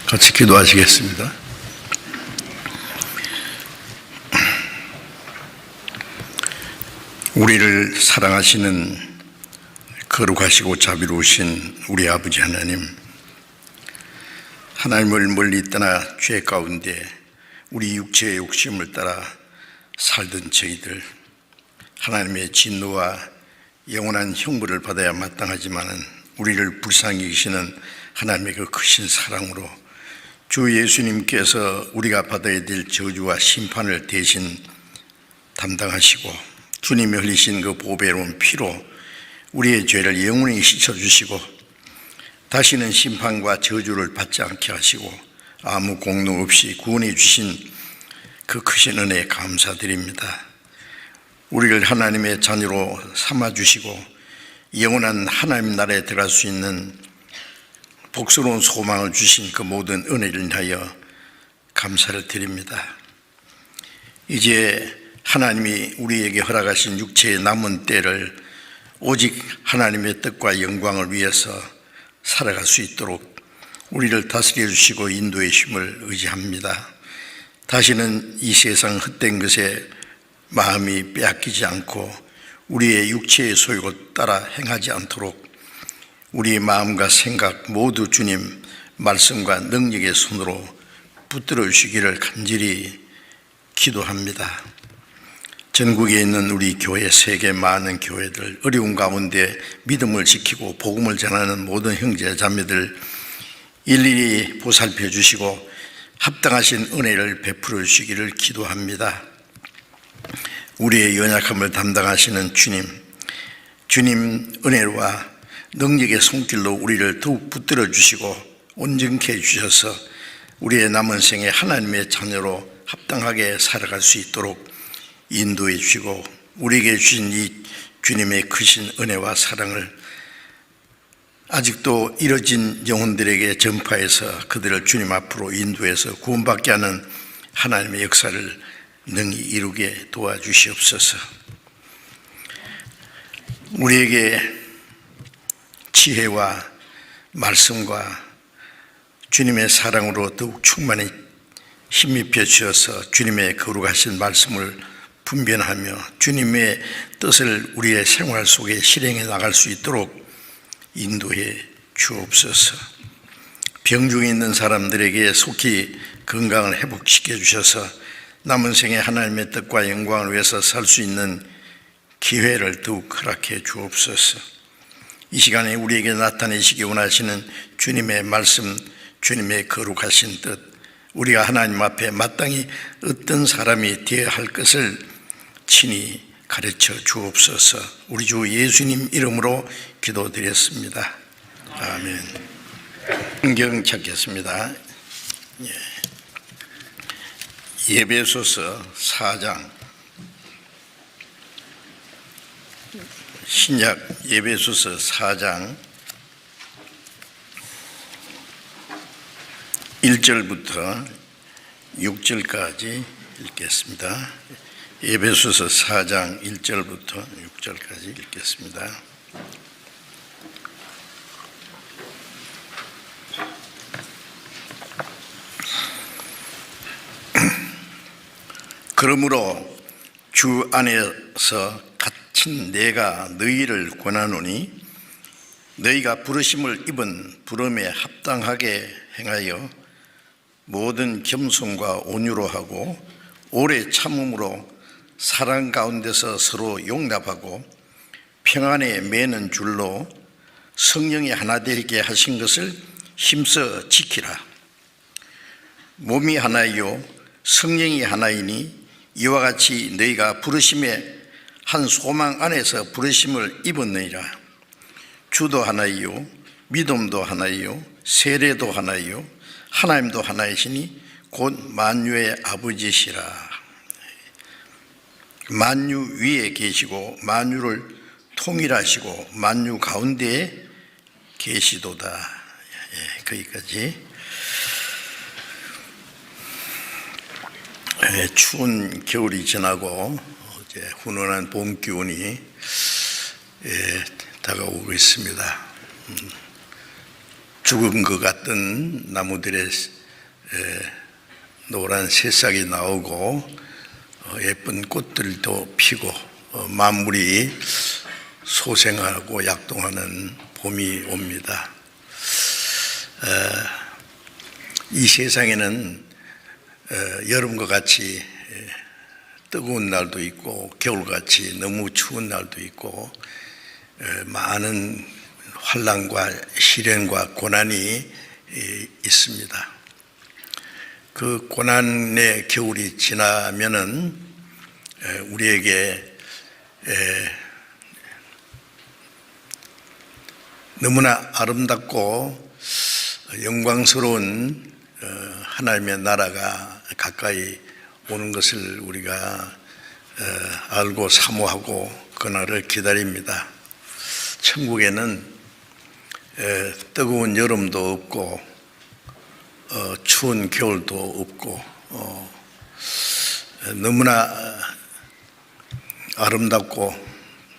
같이 기도하시겠습니다. 우리를 사랑하시는 거룩하시고 자비로우신 우리 아버지 하나님, 하나님을 멀리 떠나 죄 가운데 우리 육체의 욕심을 따라 살던 저희들, 하나님의 진노와 영원한 형벌을 받아야 마땅하지만은 우리를 불쌍히 여기시는 하나님의 그 크신 사랑으로 주 예수님께서 우리가 받아야 될 저주와 심판을 대신 담당하시고 주님이 흘리신 그 보배로운 피로 우리의 죄를 영원히 씻어주시고 다시는 심판과 저주를 받지 않게 하시고 아무 공로 없이 구원해 주신 그 크신 은혜에 감사드립니다. 우리를 하나님의 자녀로 삼아주시고 영원한 하나님 나라에 들어갈 수 있는 복스러운 소망을 주신 그 모든 은혜를 인하여 감사를 드립니다. 이제 하나님이 우리에게 허락하신 육체의 남은 때를 오직 하나님의 뜻과 영광을 위해서 살아갈 수 있도록 우리를 다스려 주시고 인도해 주심을 의지합니다. 다시는 이 세상 헛된 것에 마음이 빼앗기지 않고 우리의 육체의 소욕을 따라 행하지 않도록 우리의 마음과 생각 모두 주님 말씀과 능력의 손으로 붙들어 주시기를 간절히 기도합니다. 전국에 있는 우리 교회, 세계 많은 교회들, 어려운 가운데 믿음을 지키고 복음을 전하는 모든 형제 자매들 일일이 보살펴 주시고 합당하신 은혜를 베풀어 주시기를 기도합니다. 우리의 연약함을 담당하시는 주님 은혜와 능력의 손길로 우리를 더욱 붙들어 주시고 온전케 해 주셔서 우리의 남은 생에 하나님의 자녀로 합당하게 살아갈 수 있도록 인도해 주시고 우리에게 주신 이 주님의 크신 은혜와 사랑을 아직도 이뤄진 영혼들에게 전파해서 그들을 주님 앞으로 인도해서 구원받게 하는 하나님의 역사를 능히 이루게 도와주시옵소서. 우리에게 지혜와 말씀과 주님의 사랑으로 더욱 충만히 힘입혀 주셔서 주님의 거룩하신 말씀을 분별하며 주님의 뜻을 우리의 생활 속에 실행해 나갈 수 있도록 인도해 주옵소서. 병중에 있는 사람들에게 속히 건강을 회복시켜 주셔서 남은 생에 하나님의 뜻과 영광을 위해서 살 수 있는 기회를 더욱 허락해 주옵소서. 이 시간에 우리에게 나타내시기 원하시는 주님의 말씀, 주님의 거룩하신 뜻, 우리가 하나님 앞에 마땅히 어떤 사람이 되어야 할 것을 친히 가르쳐 주옵소서. 우리 주 예수님 이름으로 기도드렸습니다. 아멘. 성경 찾겠습니다. 에베소서 4장, 신약 에베소서 4장 1절부터 6절까지 읽겠습니다. 에베소서 4장 1절부터 6절까지 읽겠습니다. 그러므로 주 안에서 갇힌 내가 너희를 권하노니 너희가 부르심을 입은 부름에 합당하게 행하여 모든 겸손과 온유로 하고 오래 참음으로 사랑 가운데서 서로 용납하고 평안에 매는 줄로 성령이 하나 되게 하신 것을 힘써 지키라. 몸이 하나이요 성령이 하나이니 이와 같이 너희가 부르심의 한 소망 안에서 부르심을 입었느니라. 주도 하나이요 믿음도 하나이요 세례도 하나이요 하나님도 하나이시니 곧 만유의 아버지시라. 만유 위에 계시고 만유를 통일하시고 만유 가운데에 계시도다. 거기까지. 추운 겨울이 지나고 이제 훈훈한 봄 기온이 다가오고 있습니다. 죽은 것 같던 나무들의 노란 새싹이 나오고 예쁜 꽃들도 피고 만물이 소생하고 약동하는 봄이 옵니다. 이 세상에는 여름과 같이 뜨거운 날도 있고 겨울같이 너무 추운 날도 있고 많은 환난과 시련과 고난이 있습니다. 그 고난의 겨울이 지나면은 우리에게 너무나 아름답고 영광스러운 하나님의 나라가 가까이 오는 것을 우리가 알고 사모하고 그날을 기다립니다. 천국에는 뜨거운 여름도 없고 추운 겨울도 없고 너무나 아름답고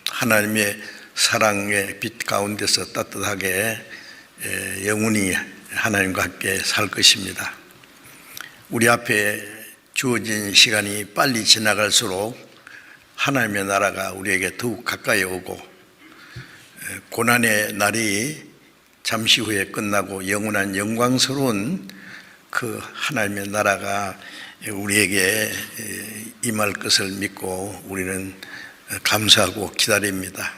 하나님의 사랑의 빛 가운데서 따뜻하게 영원히 하나님과 함께 살 것입니다. 우리 앞에 주어진 시간이 빨리 지나갈수록 하나님의 나라가 우리에게 더욱 가까이 오고 고난의 날이 잠시 후에 끝나고 영원한 영광스러운 그 하나님의 나라가 우리에게 임할 것을 믿고 우리는 감사하고 기다립니다.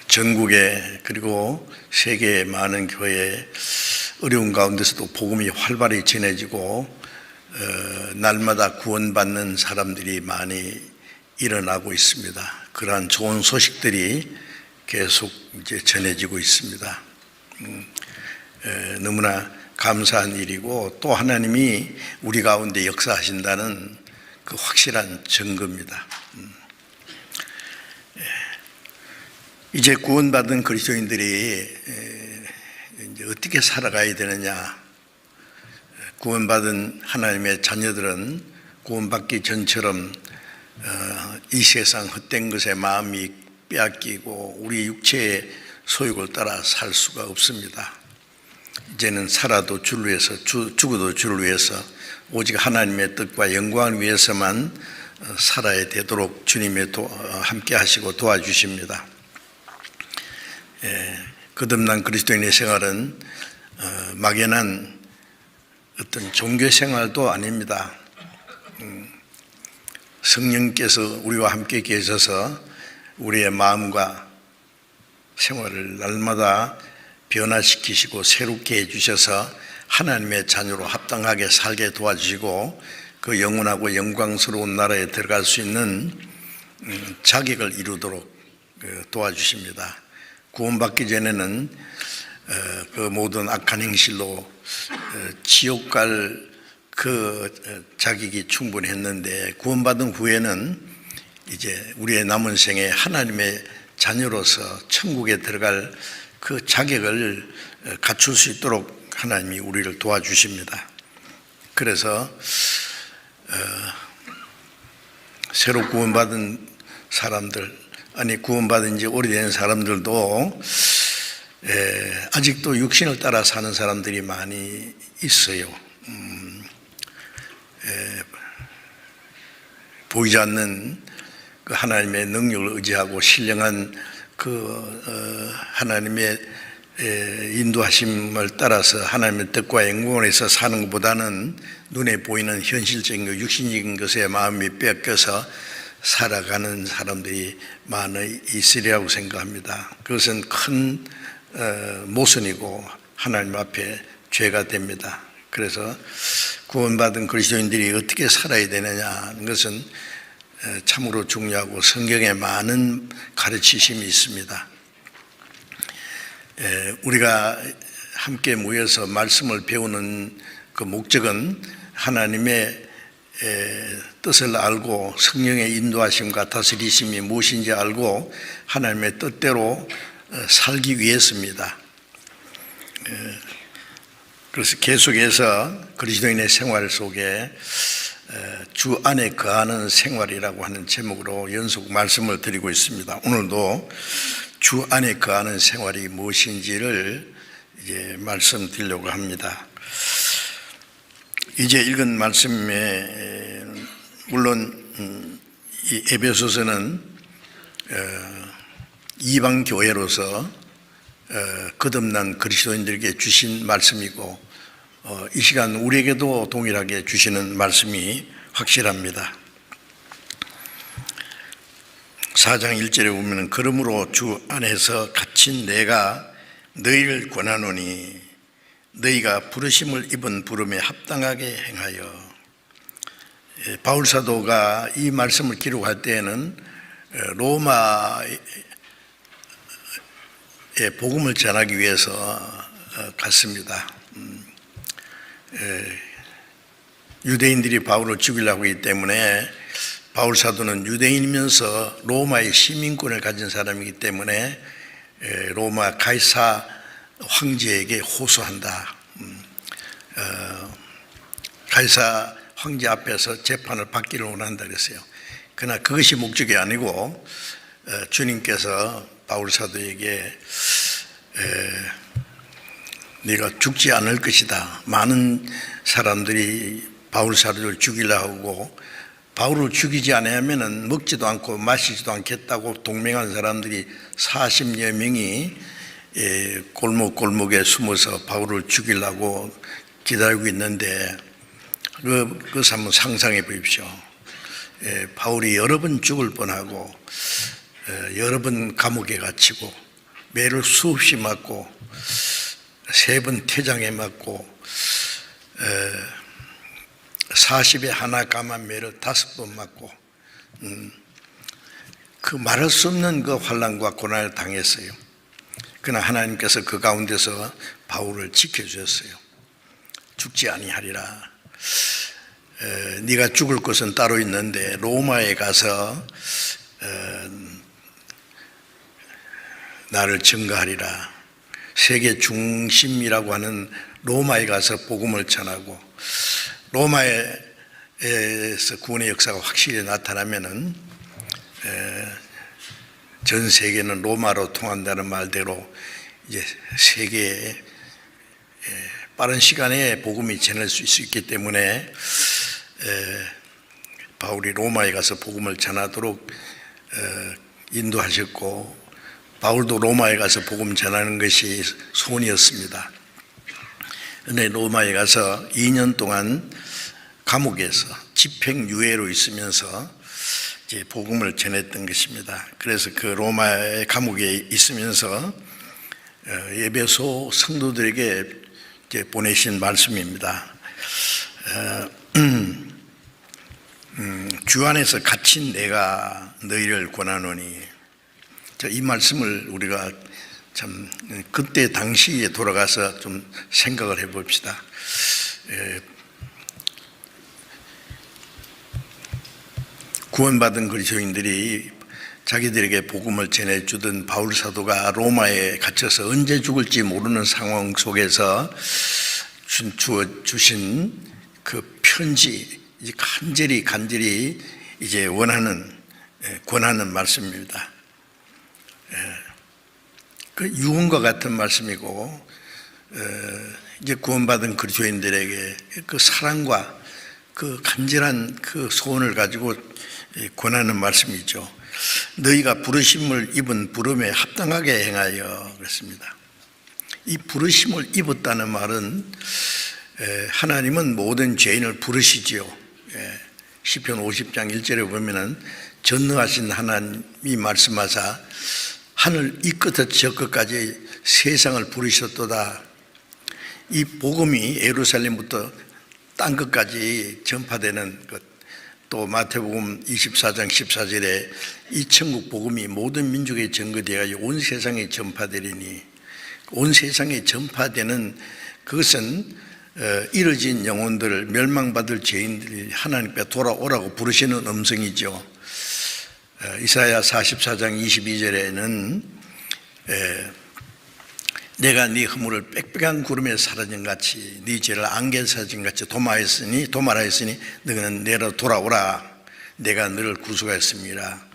전국에 그리고 세계의 많은 교회에 어려운 가운데서도 복음이 활발히 전해지고 날마다 구원받는 사람들이 많이 일어나고 있습니다. 그러한 좋은 소식들이 계속 이제 전해지고 있습니다. 너무나 감사한 일이고 또 하나님이 우리 가운데 역사하신다는 그 확실한 증거입니다. 이제 구원받은 그리스도인들이 이제 어떻게 살아가야 되느냐? 구원받은 하나님의 자녀들은 구원받기 전처럼 이 세상 헛된 것에 마음이 빼앗기고 우리 육체의 소욕을 따라 살 수가 없습니다. 이제는 살아도 주를 위해서 죽어도 주를 위해서 오직 하나님의 뜻과 영광을 위해서만 살아야 되도록 주님이 함께 하시고 도와주십니다. 거듭난 그리스도인의 생활은 막연한 어떤 종교 생활도 아닙니다. 성령께서 우리와 함께 계셔서 우리의 마음과 생활을 날마다 변화시키시고 새롭게 해주셔서 하나님의 자녀로 합당하게 살게 도와주시고 그 영원하고 영광스러운 나라에 들어갈 수 있는 자격을 이루도록 도와주십니다. 구원받기 전에는 그 모든 악한 행실로 지옥 갈 그 자격이 충분했는데 구원받은 후에는 이제 우리의 남은 생에 하나님의 자녀로서 천국에 들어갈 그 자격을 갖출 수 있도록 하나님이 우리를 도와주십니다. 그래서 새로 구원받은 사람들, 아니 구원받은 지 오래된 사람들도 아직도 육신을 따라 사는 사람들이 많이 있어요. 보이지 않는 그 하나님의 능력을 의지하고 신령한 그 하나님의 인도하심을 따라서 하나님의 뜻과 영광에서 사는 것보다는 눈에 보이는 현실적인 것, 육신적인 것에 마음이 뺏겨서 살아가는 사람들이 많이 있으리라고 생각합니다. 그것은 큰 모순이고 하나님 앞에 죄가 됩니다. 그래서 구원받은 그리스도인들이 어떻게 살아야 되느냐 하는 것은 참으로 중요하고 성경에 많은 가르치심이 있습니다. 우리가 함께 모여서 말씀을 배우는 그 목적은 하나님의 뜻을 알고 성령의 인도하심과 다스리심이 무엇인지 알고 하나님의 뜻대로 살기 위해서입니다. 그래서 계속해서 그리스도인의 생활 속에 주 안에 거하는 생활이라고 하는 제목으로 연속 말씀을 드리고 있습니다. 오늘도 주 안에 거하는 생활이 무엇인지를 이제 말씀드리려고 합니다. 이제 읽은 말씀에 물론 이 에베소서는 이방 교회로서 거듭난 그리스도인들에게 주신 말씀이고 이 시간 우리에게도 동일하게 주시는 말씀이 확실합니다. 4장 1절에 보면 그러므로 주 안에서 갇힌 내가 너희를 권하노니 너희가 부르심을 입은 부름에 합당하게 행하여. 바울 사도가 이 말씀을 기록할 때에는 로마에 복음을 전하기 위해서 갔습니다. 유대인들이 바울을 죽이려고 하기 때문에 바울 사도는 유대인이면서 로마의 시민권을 가진 사람이기 때문에 로마 가이사 황제에게 호소한다. 가이사 황제 앞에서 재판을 받기를 원한다 그랬어요. 그러나 그것이 목적이 아니고 주님께서 바울 사도에게 네가 죽지 않을 것이다. 많은 사람들이 바울 사도를 죽이려고 하고 바울을 죽이지 않으면 먹지도 않고 마시지도 않겠다고 동맹한 사람들이 40여 명이 골목골목에 숨어서 바울을 죽이려고 기다리고 있는데 그것을 한번 상상해 보십시오. 바울이 여러 번 죽을 뻔하고 여러 번 감옥에 갇히고 매를 수없이 맞고 3번 퇴장에 맞고 40에 하나 감한 매를 5번 맞고 그 말할 수 없는 그 환난과 고난을 당했어요. 그러나 하나님께서 그 가운데서 바울을 지켜주셨어요. 죽지 아니하리라. 네가 죽을 곳은 따로 있는데 로마에 가서 나를 증거하리라. 세계 중심이라고 하는 로마에 가서 복음을 전하고 로마에서 구원의 역사가 확실히 나타나면은 전 세계는 로마로 통한다는 말대로 이제 세계에 빠른 시간에 복음이 전할 수 있기 때문에 바울이 로마에 가서 복음을 전하도록 인도하셨고 바울도 로마에 가서 복음 전하는 것이 소원이었습니다. 그런데 로마에 가서 2년 동안 감옥에서 집행유예로 있으면서 이제 복음을 전했던 것입니다. 그래서 그 로마의 감옥에 있으면서 에베소 성도들에게 이제 보내신 말씀입니다. 주 안에서 갇힌 내가 너희를 권하노니. 이 말씀을 우리가 참 그때 당시에 돌아가서 좀 생각을 해봅시다. 구원받은 그리스도인들이 자기들에게 복음을 전해주던 바울 사도가 로마에 갇혀서 언제 죽을지 모르는 상황 속에서 주신 그 편지, 이제 간절히 이제 권하는 말씀입니다. 그 유언과 같은 말씀이고 이제 구원받은 그리스도인들에게 그 사랑과 그 간절한 그 소원을 가지고 권하는 말씀이죠. 너희가 부르심을 입은 부름에 합당하게 행하여 그랬습니다. 이 부르심을 입었다는 말은 하나님은 모든 죄인을 부르시지요. 시편 50장 1절에 보면은 전능하신 하나님이 말씀하사 하늘 이 끝에서 저 끝까지 세상을 부르셨도다. 이 복음이 예루살렘부터 땅 끝까지 전파되는 것, 또 마태복음 24장 14절에 이 천국 복음이 모든 민족에 전거되어 온 세상에 전파되리니, 온 세상에 전파되는 그것은 이뤄진 영혼들을, 멸망받을 죄인들이 하나님께 돌아오라고 부르시는 음성이죠. 이사야 44장 22절에는 내가 네 허물을 빽빽한 구름에 사라진 같이 네 죄를 안개 사진 같이 도말하였으니 너는 내로 돌아오라. 내가 너를 구속하였습니다.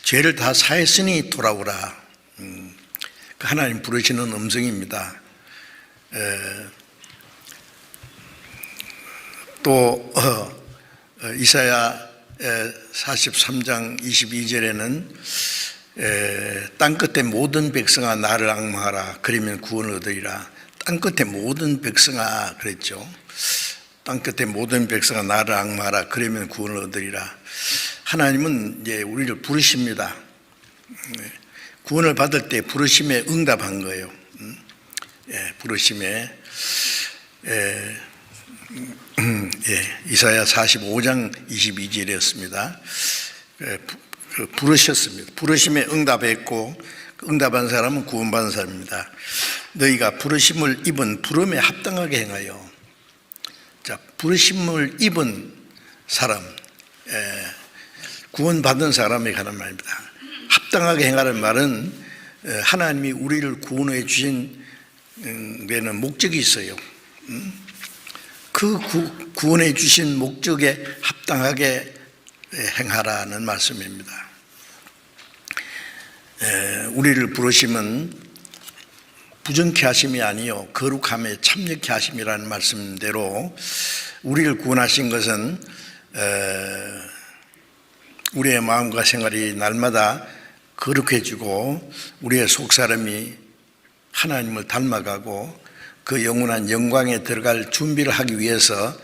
죄를 다 사했으니 돌아오라. 그 하나님 부르시는 음성입니다. 또 이사야 43장 22절에는 땅끝의 모든 백성아 나를 앙망하라 그러면 구원을 얻으리라. 땅끝의 모든 백성아 그랬죠. 땅끝의 모든 백성아 나를 앙망하라 그러면 구원을 얻으리라. 하나님은 이제 우리를 부르십니다. 구원을 받을 때 부르심에 응답한 거예요. 부르심에 이사야 45장 22절이었습니다. 부르셨습니다. 부르심에 응답했고 응답한 사람은 구원받은 사람입니다. 너희가 부르심을 입은 부름에 합당하게 행하여. 자, 부르심을 입은 사람, 구원받은 사람에 관한 말입니다. 합당하게 행하는 말은 하나님이 우리를 구원해 주신 데는 목적이 있어요. 그 구원해 주신 목적에 합당하게 행하라는 말씀입니다. 우리를 부르심은 부정케 하심이 아니요 거룩함에 참여케 하심이라는 말씀대로 우리를 구원하신 것은 우리의 마음과 생활이 날마다 거룩해지고 우리의 속사람이 하나님을 닮아가고 그 영원한 영광에 들어갈 준비를 하기 위해서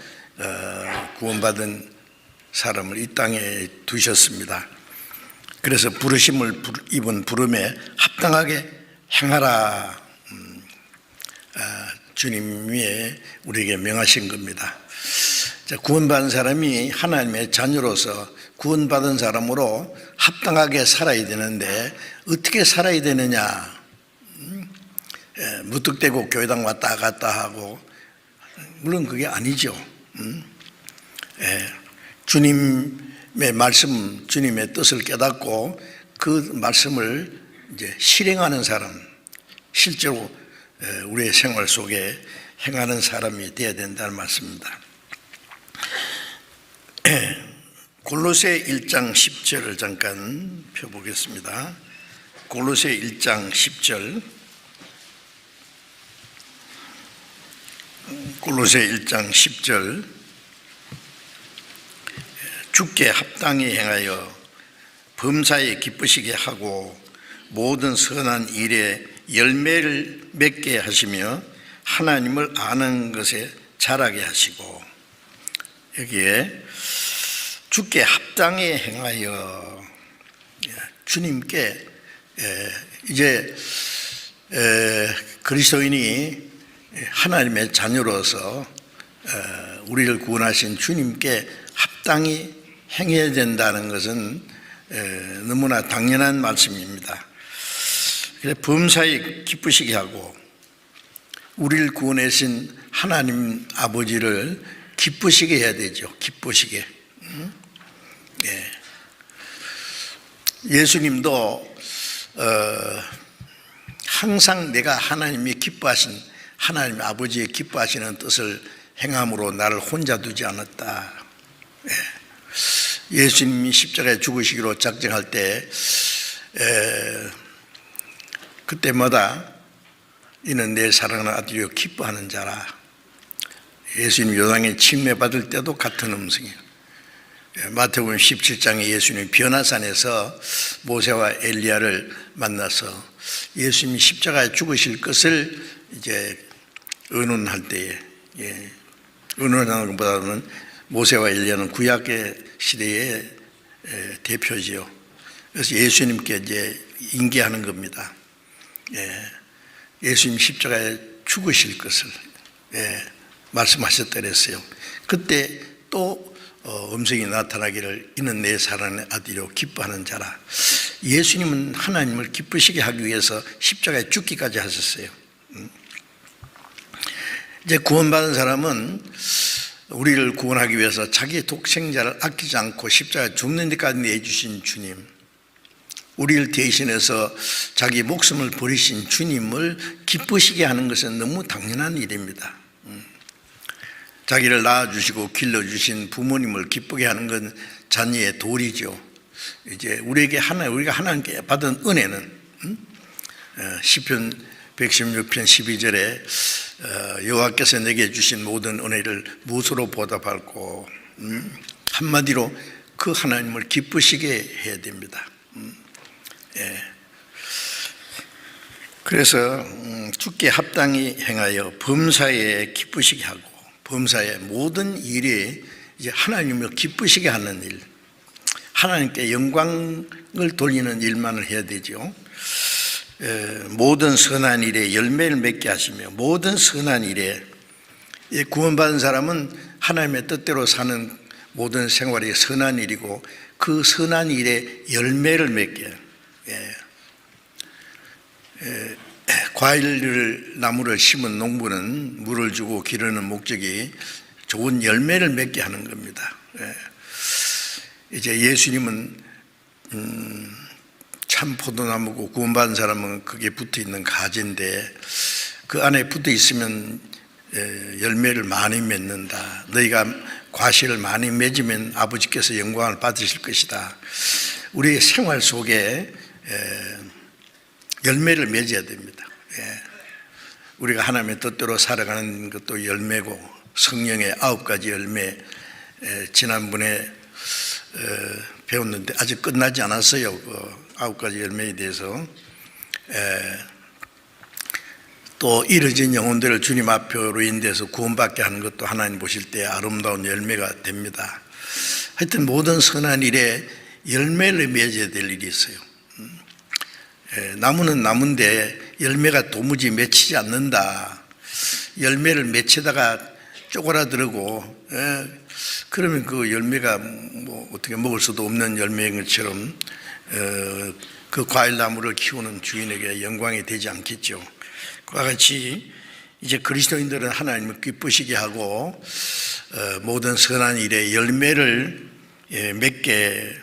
구원받은 사람을 이 땅에 두셨습니다. 그래서 부르심을 입은 부름에 합당하게 행하라. 주님이 우리에게 명하신 겁니다. 구원받은 사람이 하나님의 자녀로서 구원받은 사람으로 합당하게 살아야 되는데 어떻게 살아야 되느냐? 무턱대고 교회당 왔다 갔다 하고, 물론 그게 아니죠. 주님의 말씀, 주님의 뜻을 깨닫고 그 말씀을 이제 실행하는 사람, 실제로 우리의 생활 속에 행하는 사람이 되어야 된다는 말씀입니다. 골로새 1장 10절을 잠깐 펴보겠습니다. 골로새 1장 10절. 골로새 1장 10절. 주께 합당히 행하여 범사에 기쁘시게 하고 모든 선한 일에 열매를 맺게 하시며 하나님을 아는 것에 자라게 하시고, 여기에 주께 합당히 행하여 주님께 이제 그리스도인이 하나님의 자녀로서 우리를 구원하신 주님께 합당히 행해야 된다는 것은 너무나 당연한 말씀입니다. 범사에 기쁘시게 하고 우리를 구원하신 하나님 아버지를 기쁘시게 해야 되죠. 기쁘시게. 예수님도 항상 내가 하나님이 기뻐하신 하나님 아버지의 기뻐하시는 뜻을 행함으로 나를 혼자 두지 않았다. 예수님이 십자가에 죽으시기로 작정할 때 그때마다 이는 내 사랑하는 아들이요 기뻐하는 자라. 예수님 요단에 침례받을 때도 같은 음성이에요. 마태복음 17장에 예수님이 변화산에서 모세와 엘리야를 만나서 예수님이 십자가에 죽으실 것을 이제 의논할 때에, 의논하는 것보다는 모세와 엘리야는 구약의 시대의 대표지요. 그래서 예수님께 이제 인계하는 겁니다. 예수님 십자가에 죽으실 것을 말씀하셨다 그랬어요. 그때 또 음성이 나타나기를 이는 내 사랑하는 아들이요 기뻐하는 자라. 예수님은 하나님을 기쁘시게 하기 위해서 십자가에 죽기까지 하셨어요. 이제 구원받은 사람은 우리를 구원하기 위해서 자기의 독생자를 아끼지 않고 십자가에 죽는 데까지 내주신 주님, 우리를 대신해서 자기 목숨을 버리신 주님을 기쁘시게 하는 것은 너무 당연한 일입니다. 자기를 낳아주시고 길러주신 부모님을 기쁘게 하는 건 자녀의 도리죠. 이제 우리가 하나님께 받은 은혜는 시편 116편 12절에 여호와께서 내게 주신 모든 은혜를 무엇으로 보답할꼬. 한마디로 그 하나님을 기쁘시게 해야 됩니다. 그래서 주께 합당히 행하여 범사에 기쁘시게 하고, 범사의 모든 일이 이제 하나님을 기쁘시게 하는 일, 하나님께 영광을 돌리는 일만을 해야 되죠. 모든 선한 일에 열매를 맺게 하시며, 모든 선한 일에, 구원받은 사람은 하나님의 뜻대로 사는 모든 생활이 선한 일이고, 그 선한 일에 열매를 맺게, 과일 나무를 심은 농부는 물을 주고 기르는 목적이 좋은 열매를 맺게 하는 겁니다. 이제 예수님은 참 포도나무고, 구원받은 사람은 그게 붙어있는 가지인데, 그 안에 붙어있으면 열매를 많이 맺는다. 너희가 과실을 많이 맺으면 아버지께서 영광을 받으실 것이다. 우리의 생활 속에 열매를 맺어야 됩니다. 우리가 하나님의 뜻대로 살아가는 것도 열매고, 성령의 9가지 열매, 지난번에 배웠는데 아직 끝나지 않았어요. 그 9가지 열매에 대해서. 또 잃어진 영혼들을 주님 앞으로 인도해서 구원받게 하는 것도 하나님 보실 때 아름다운 열매가 됩니다. 하여튼 모든 선한 일에 열매를 맺어야 될 일이 있어요. 나무는 나무인데 열매가 도무지 맺히지 않는다. 열매를 맺히다가 쪼그라들고, 그러면 그 열매가 뭐 어떻게 먹을 수도 없는 열매인 것처럼 그 과일나무를 키우는 주인에게 영광이 되지 않겠죠. 그와 같이 이제 그리스도인들은 하나님을 기쁘시게 하고 모든 선한 일에 열매를 맺게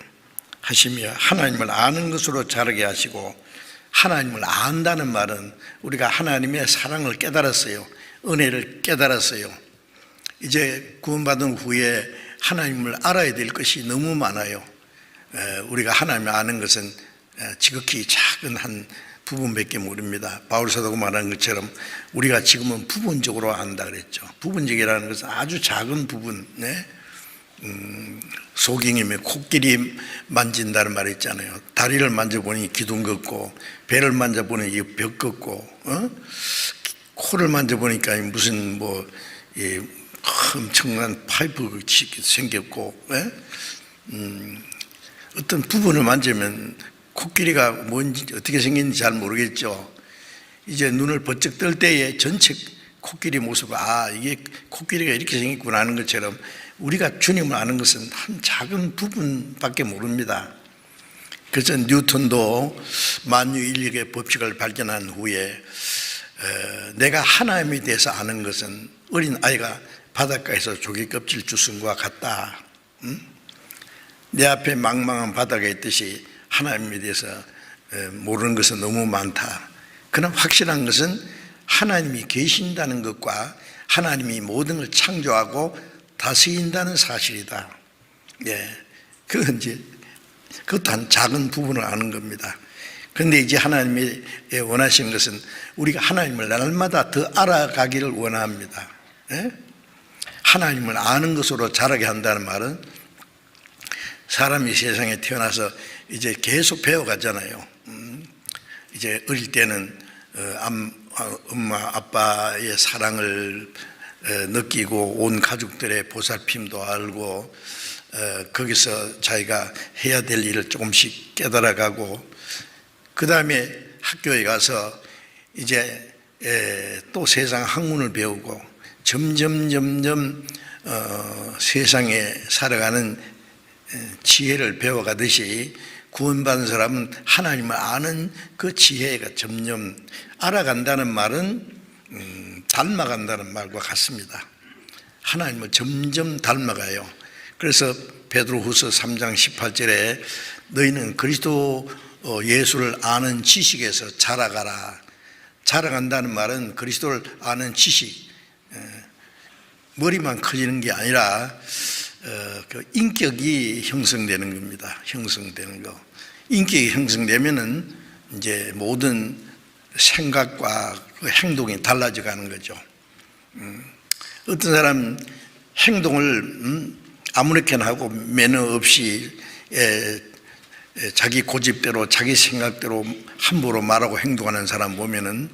하시며, 하나님을 아는 것으로 자라게 하시고, 하나님을 안다는 말은 우리가 하나님의 사랑을 깨달았어요. 은혜를 깨달았어요. 이제 구원받은 후에 하나님을 알아야 될 것이 너무 많아요. 우리가 하나님을 아는 것은 지극히 작은 한 부분밖에 모릅니다. 바울 사도가 말하는 것처럼 우리가 지금은 부분적으로 안다 그랬죠. 부분적이라는 것은 아주 작은 부분, 소경이면 코끼리 만진다는 말이 있잖아요. 다리를 만져보니 기둥 같고, 배를 만져보니 벽 같고, 코를 만져보니까 무슨 엄청난 파이프 생겼고, 어떤 부분을 만지면 코끼리가 뭔지 어떻게 생긴지 잘 모르겠죠. 이제 눈을 번쩍 뜰 때에 전체 코끼리 모습을, 이게 코끼리가 이렇게 생겼구나 하는 것처럼 우리가 주님을 아는 것은 한 작은 부분밖에 모릅니다. 그래서 뉴턴도 만유인력의 법칙을 발견한 후에 내가 하나님에 대해서 아는 것은 어린 아이가 바닷가에서 조개 껍질 주운 것과 같다. 내 앞에 망망한 바다가 있듯이 하나님에 대해서 모르는 것은 너무 많다. 그러나 확실한 것은 하나님이 계신다는 것과 하나님이 모든 걸 창조하고 다스린다는 사실이다. 그것도 한 작은 부분을 아는 겁니다. 그런데 이제 하나님이 원하시는 것은 우리가 하나님을 날마다 더 알아가기를 원합니다. 하나님을 아는 것으로 자라게 한다는 말은 사람이 세상에 태어나서 이제 계속 배워가잖아요. 이제 어릴 때는 엄마 아빠의 사랑을 느끼고 온 가족들의 보살핌도 알고, 거기서 자기가 해야 될 일을 조금씩 깨달아가고, 그 다음에 학교에 가서 이제 또 세상 학문을 배우고, 점점 세상에 살아가는 지혜를 배워가듯이 구원받은 사람은 하나님을 아는 그 지혜가 점점 알아간다는 말은 닮아간다는 말과 같습니다. 하나님을 점점 닮아가요. 그래서 베드로후서 3장 18절에 너희는 그리스도 예수를 아는 지식에서 자라가라. 자라간다는 말은 그리스도를 아는 지식, 머리만 커지는 게 아니라 그 인격이 형성되는 겁니다. 형성되는 거. 인격이 형성되면은 이제 모든 생각과 그 행동이 달라져 가는 거죠. 어떤 사람 행동을 아무렇게나 하고 매너 없이 자기 고집대로 자기 생각대로 함부로 말하고 행동하는 사람 보면은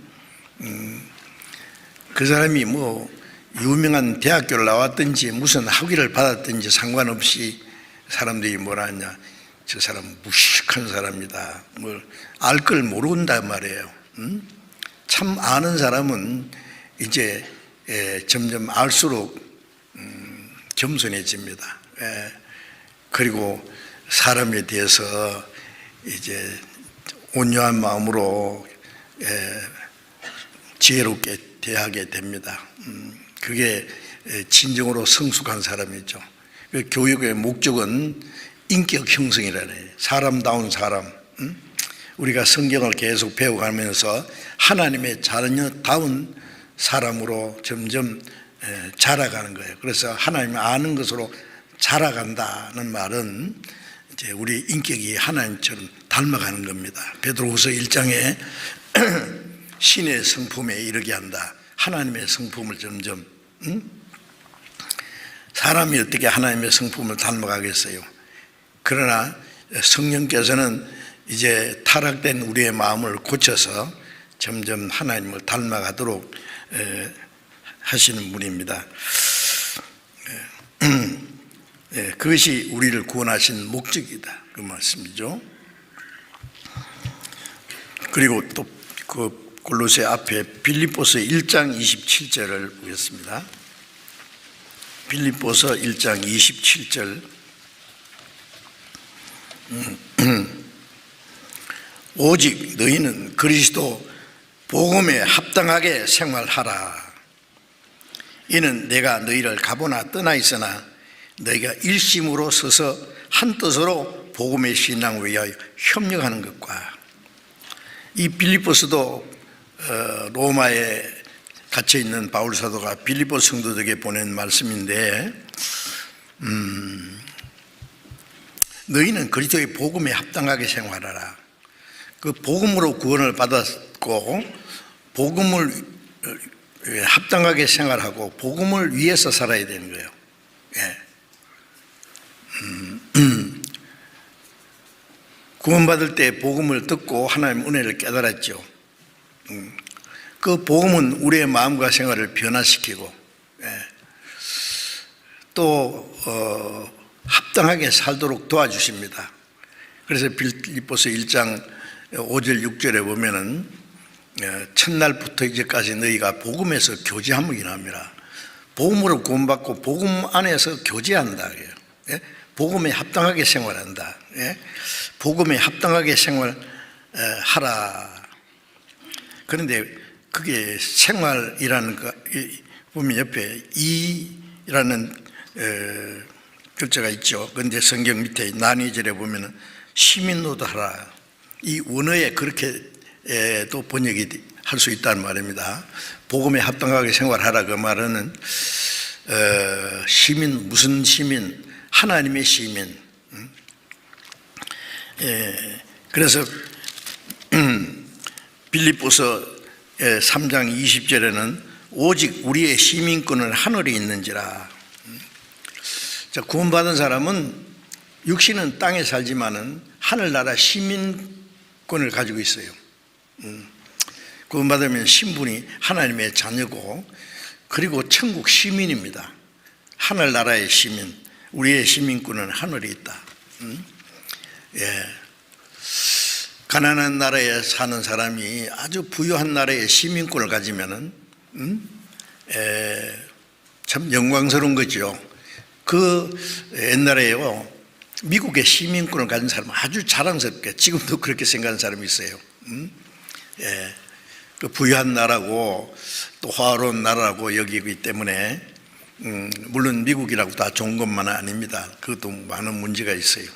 그 사람이 뭐 유명한 대학교를 나왔든지 무슨 학위를 받았든지 상관없이 사람들이 뭐라 하냐, 저 사람 무식한 사람이다, 뭘 알 걸 모른단 말이에요. 참 아는 사람은 이제 점점 알수록 겸손해집니다. 그리고 사람에 대해서 이제 온유한 마음으로 지혜롭게 대하게 됩니다. 그게 진정으로 성숙한 사람이죠. 교육의 목적은 인격 형성이라네. 사람다운 사람. 우리가 성경을 계속 배워가면서 하나님의 자녀다운 사람으로 점점 자라가는 거예요. 그래서 하나님을 아는 것으로 자라간다는 말은 이제 우리 인격이 하나님처럼 닮아가는 겁니다. 베드로후서 1장에 신의 성품에 이르게 한다. 하나님의 성품을 점점, 사람이 어떻게 하나님의 성품을 닮아가겠어요? 그러나 성령께서는 이제 타락된 우리의 마음을 고쳐서 점점 하나님을 닮아가도록 하시는 분입니다. 그것이 우리를 구원하신 목적이다, 그 말씀이죠. 그리고 또 그 골로새 앞에 빌립보서 1장 27절을 보겠습니다. 빌립보서 1장 27절. 오직 너희는 그리스도 복음에 합당하게 생활하라. 이는 내가 너희를 가보나 떠나 있으나 너희가 일심으로 서서 한 뜻으로 복음의 신앙을 위하여 협력하는 것과, 이 빌립보서도 로마에 갇혀 있는 바울 사도가 빌립보 성도들에게 보낸 말씀인데, 너희는 그리스도의 복음에 합당하게 생활하라. 그 복음으로 구원을 받았고 복음을 합당하게 생활하고 복음을 위해서 살아야 되는 거예요. 구원받을 때 복음을 듣고 하나님의 은혜를 깨달았죠. 그 복음은 우리의 마음과 생활을 변화시키고 또 합당하게 살도록 도와주십니다. 그래서 빌립보서 1장 5절 6절에 보면은 첫날부터 이제까지 너희가 복음에서 교제함을 인함이라. 복음으로 구원받고 복음 안에서 교제한다. 복음에 합당하게 생활한다. 복음에 합당하게 생활하라. 그런데 그게 생활이라는 거 보면 옆에 이라는 글자가 있죠. 그런데 성경 밑에 난이절에 보면은 시민노도하라. 이 원어에 그렇게 또 번역이 할 수 있다는 말입니다. 복음에 합당하게 생활하라. 그 말은 시민, 무슨 시민? 하나님의 시민. 그래서 빌립보서 3장 20절에는 오직 우리의 시민권은 하늘에 있는지라. 자, 구원받은 사람은 육신은 땅에 살지만은 하늘나라 시민권을 가지고 있어요. 구원받으면 신분이 하나님의 자녀고, 그리고 천국 시민입니다. 하늘나라의 시민, 우리의 시민권은 하늘에 있다. 가난한 나라에 사는 사람이 아주 부유한 나라의 시민권을 가지면은 참 영광스러운 거죠. 그 옛날에요, 미국의 시민권을 가진 사람은 아주 자랑스럽게, 지금도 그렇게 생각하는 사람이 있어요. 그 부유한 나라고 또 화려한 나라라고 여기기 때문에 물론 미국이라고 다 좋은 것만은 아닙니다. 그것도 많은 문제가 있어요.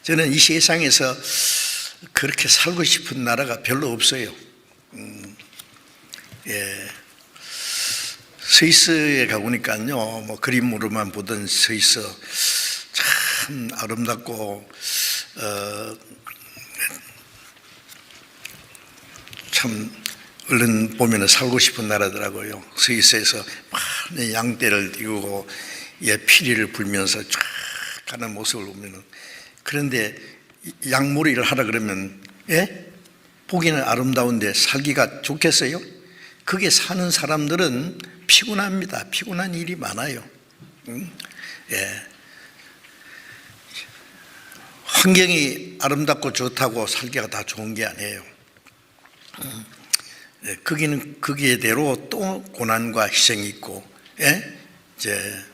저는 이 세상에서 그렇게 살고 싶은 나라가 별로 없어요. 스위스에 가보니까요, 뭐 그림으로만 보던 스위스 참 아름답고 참 얼른 보면 살고 싶은 나라더라고요. 스위스에서 많은 양떼를 띄우고 피리를 불면서 쫙 가는 모습을 보면은, 그런데 양몰이를 하라 그러면 보기는 아름다운데 살기가 좋겠어요? 거기에 사는 사람들은 피곤합니다. 피곤한 일이 많아요. 환경이 아름답고 좋다고 살기가 다 좋은 게 아니에요. 거기는 거기에대로 또 고난과 희생이 있고, 이제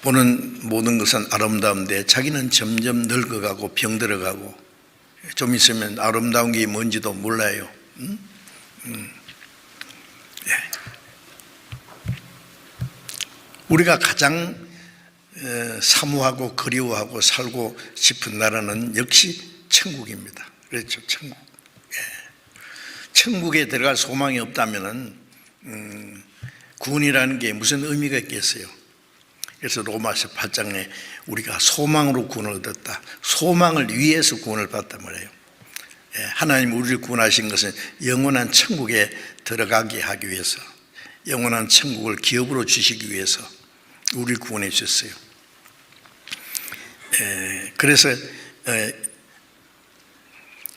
보는 모든 것은 아름다운데 자기는 점점 늙어가고 병들어가고 좀 있으면 아름다운 게 뭔지도 몰라요. 우리가 가장 사모하고 그리워하고 살고 싶은 나라는 역시 천국입니다. 그렇죠, 천국. 천국에 들어갈 소망이 없다면은 구원이라는 게 무슨 의미가 있겠어요? 그래서 로마서 8장에 우리가 소망으로 구원을 얻었다. 소망을 위해서 구원을 받단 말이에요. 하나님 우리를 구원하신 것은 영원한 천국에 들어가게 하기 위해서, 영원한 천국을 기업으로 주시기 위해서 우리를 구원해 주셨어요. 그래서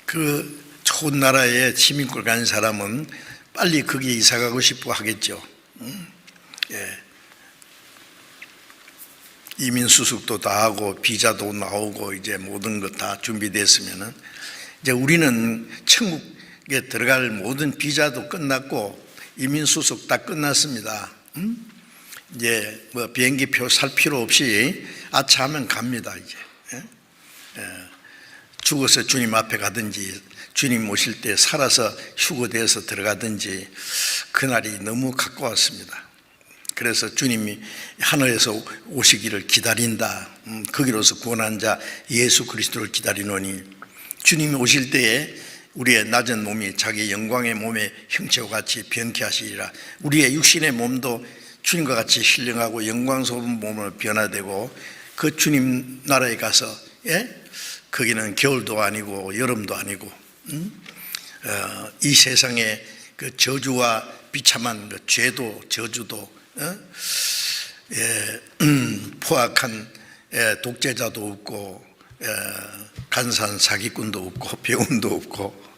그 좋은 나라에 시민권 가는 사람은 빨리 거기에 이사 가고 싶어 하겠죠. 이민 수속도 다 하고 비자도 나오고 이제 모든 것 다 준비됐으면은, 이제 우리는 천국에 들어갈 모든 비자도 끝났고 이민 수속 다 끝났습니다. 이제 뭐 비행기표 살 필요 없이 아차하면 갑니다. 이제 죽어서 주님 앞에 가든지 주님 오실 때 살아서 휴거돼서 들어가든지 그날이 너무 가까웠습니다. 그래서 주님이 하늘에서 오시기를 기다린다. 거기로서 구원한 자 예수 그리스도를 기다리노니, 주님이 오실 때에 우리의 낮은 몸이 자기 영광의 몸의 형체와 같이 변케 하시리라. 우리의 육신의 몸도 주님과 같이 신령하고 영광스러운 몸으로 변화되고 그 주님 나라에 가서 거기는 겨울도 아니고 여름도 아니고 이 세상의 그 저주와 비참한 그 죄도 저주도 포악한 독재자도 없고 간사한 사기꾼도 없고 병원도 없고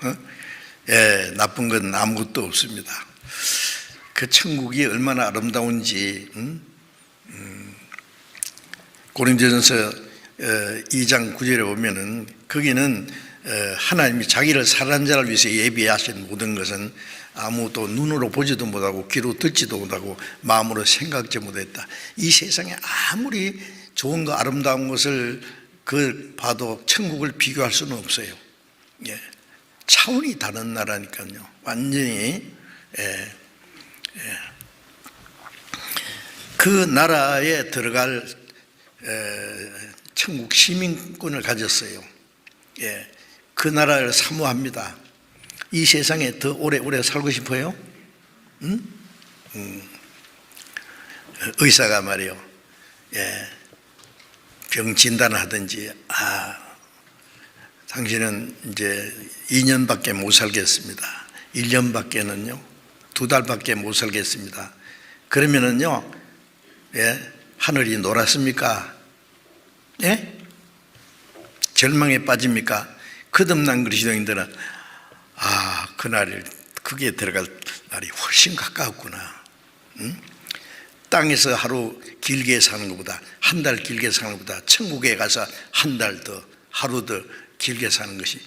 나쁜 건 아무것도 없습니다. 그 천국이 얼마나 아름다운지 고린도전서 2장 9절에 보면은 거기는 하나님이 자기를 사랑하는 자를 위해서 예비하신 모든 것은 아무도 눈으로 보지도 못하고 귀로 듣지도 못하고 마음으로 생각지 못했다. 이 세상에 아무리 좋은 거 아름다운 것을 봐도 천국을 비교할 수는 없어요. 차원이 다른 나라니까요. 완전히 그 나라에 들어갈 천국 시민권을 가졌어요. 그 나라를 사모합니다. 이 세상에 더 오래오래 살고 싶어요? 의사가 말이요, 병 진단을 하든지, 당신은 이제 2년밖에 못 살겠습니다. 1년밖에는요, 2달밖에 못 살겠습니다. 그러면은요, 하늘이 노랗습니까? 절망에 빠집니까? 거듭난 그리스도인들은 그날을 거기에 들어갈 날이 훨씬 가까웠구나. 땅에서 하루 길게 사는 것보다, 한 달 길게 사는 것보다 천국에 가서 한 달 더, 하루 더 길게 사는 것이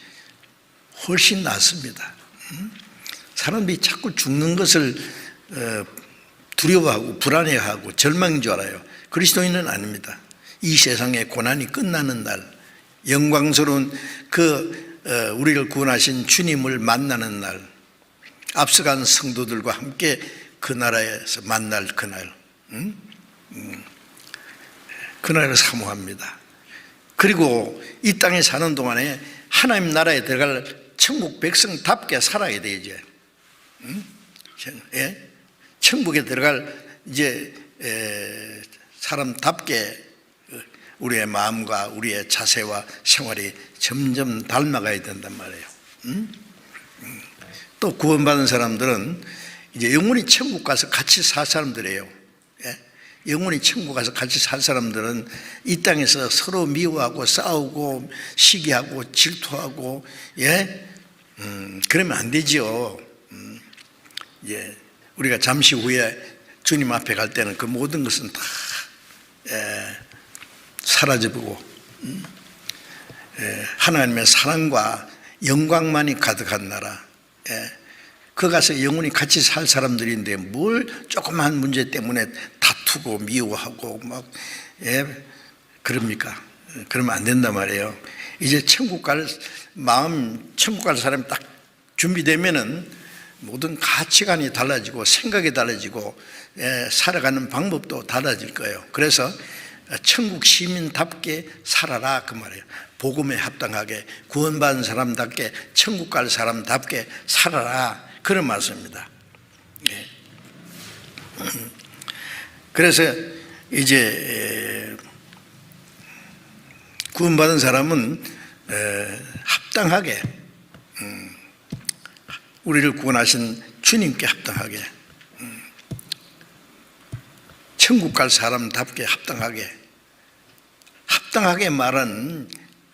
훨씬 낫습니다. 사람들이 자꾸 죽는 것을 두려워하고 불안해하고 절망인 줄 알아요. 그리스도인은 아닙니다. 이 세상의 고난이 끝나는 날, 영광스러운 우리를 구원하신 주님을 만나는 날, 앞서간 성도들과 함께 그 나라에서 만날 그날, 그날을 사모합니다. 그리고 이 땅에 사는 동안에 하나님 나라에 들어갈 천국 백성답게 살아야 돼. 이제 천국에 들어갈 이제 사람답게 우리의 마음과 우리의 자세와 생활이 점점 닮아가야 된단 말이에요. 또 구원받은 사람들은 이제 영원히 천국 가서 같이 살 사람들이에요. 예? 영원히 천국 가서 같이 살 사람들은 이 땅에서 서로 미워하고 싸우고 시기하고 질투하고, 예? 그러면 안 되지요. 예. 우리가 잠시 후에 주님 앞에 갈 때는 그 모든 것은 다 사라져보고 하나님의 사랑과 영광만이 가득한 나라, 그 가서 영원히 같이 살 사람들인데 뭘 조그만 문제 때문에 다투고 미워하고 막 그럽니까? 그러면 안 된단 말이에요. 이제 천국 갈 사람이 딱 준비되면은 모든 가치관이 달라지고 생각이 달라지고 살아가는 방법도 달라질 거예요. 그래서 천국 시민답게 살아라 그 말이에요. 복음에 합당하게 구원받은 사람답게 천국 갈 사람답게 살아라 그런 말씀입니다. 그래서 이제 구원받은 사람은 합당하게 우리를 구원하신 주님께 합당하게 천국 갈 사람답게 합당하게 말은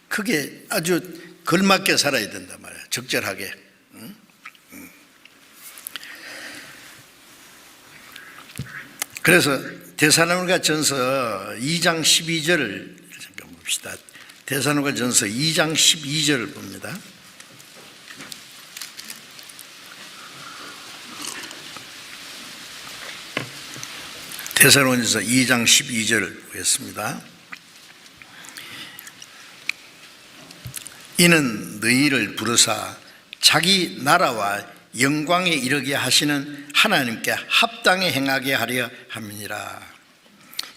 그게 아주 걸맞게 살아야 된단 말이에요. 적절하게. 그래서 데살로니가 전서 2장 12절을 잠깐 봅시다. 데살로니가 전서 2장 12절을 봅니다. 데살로니가서 2장 12절을 보겠습니다. 이는 너희를 부르사 자기 나라와 영광에 이르게 하시는 하나님께 합당히 행하게 하려 함이니라.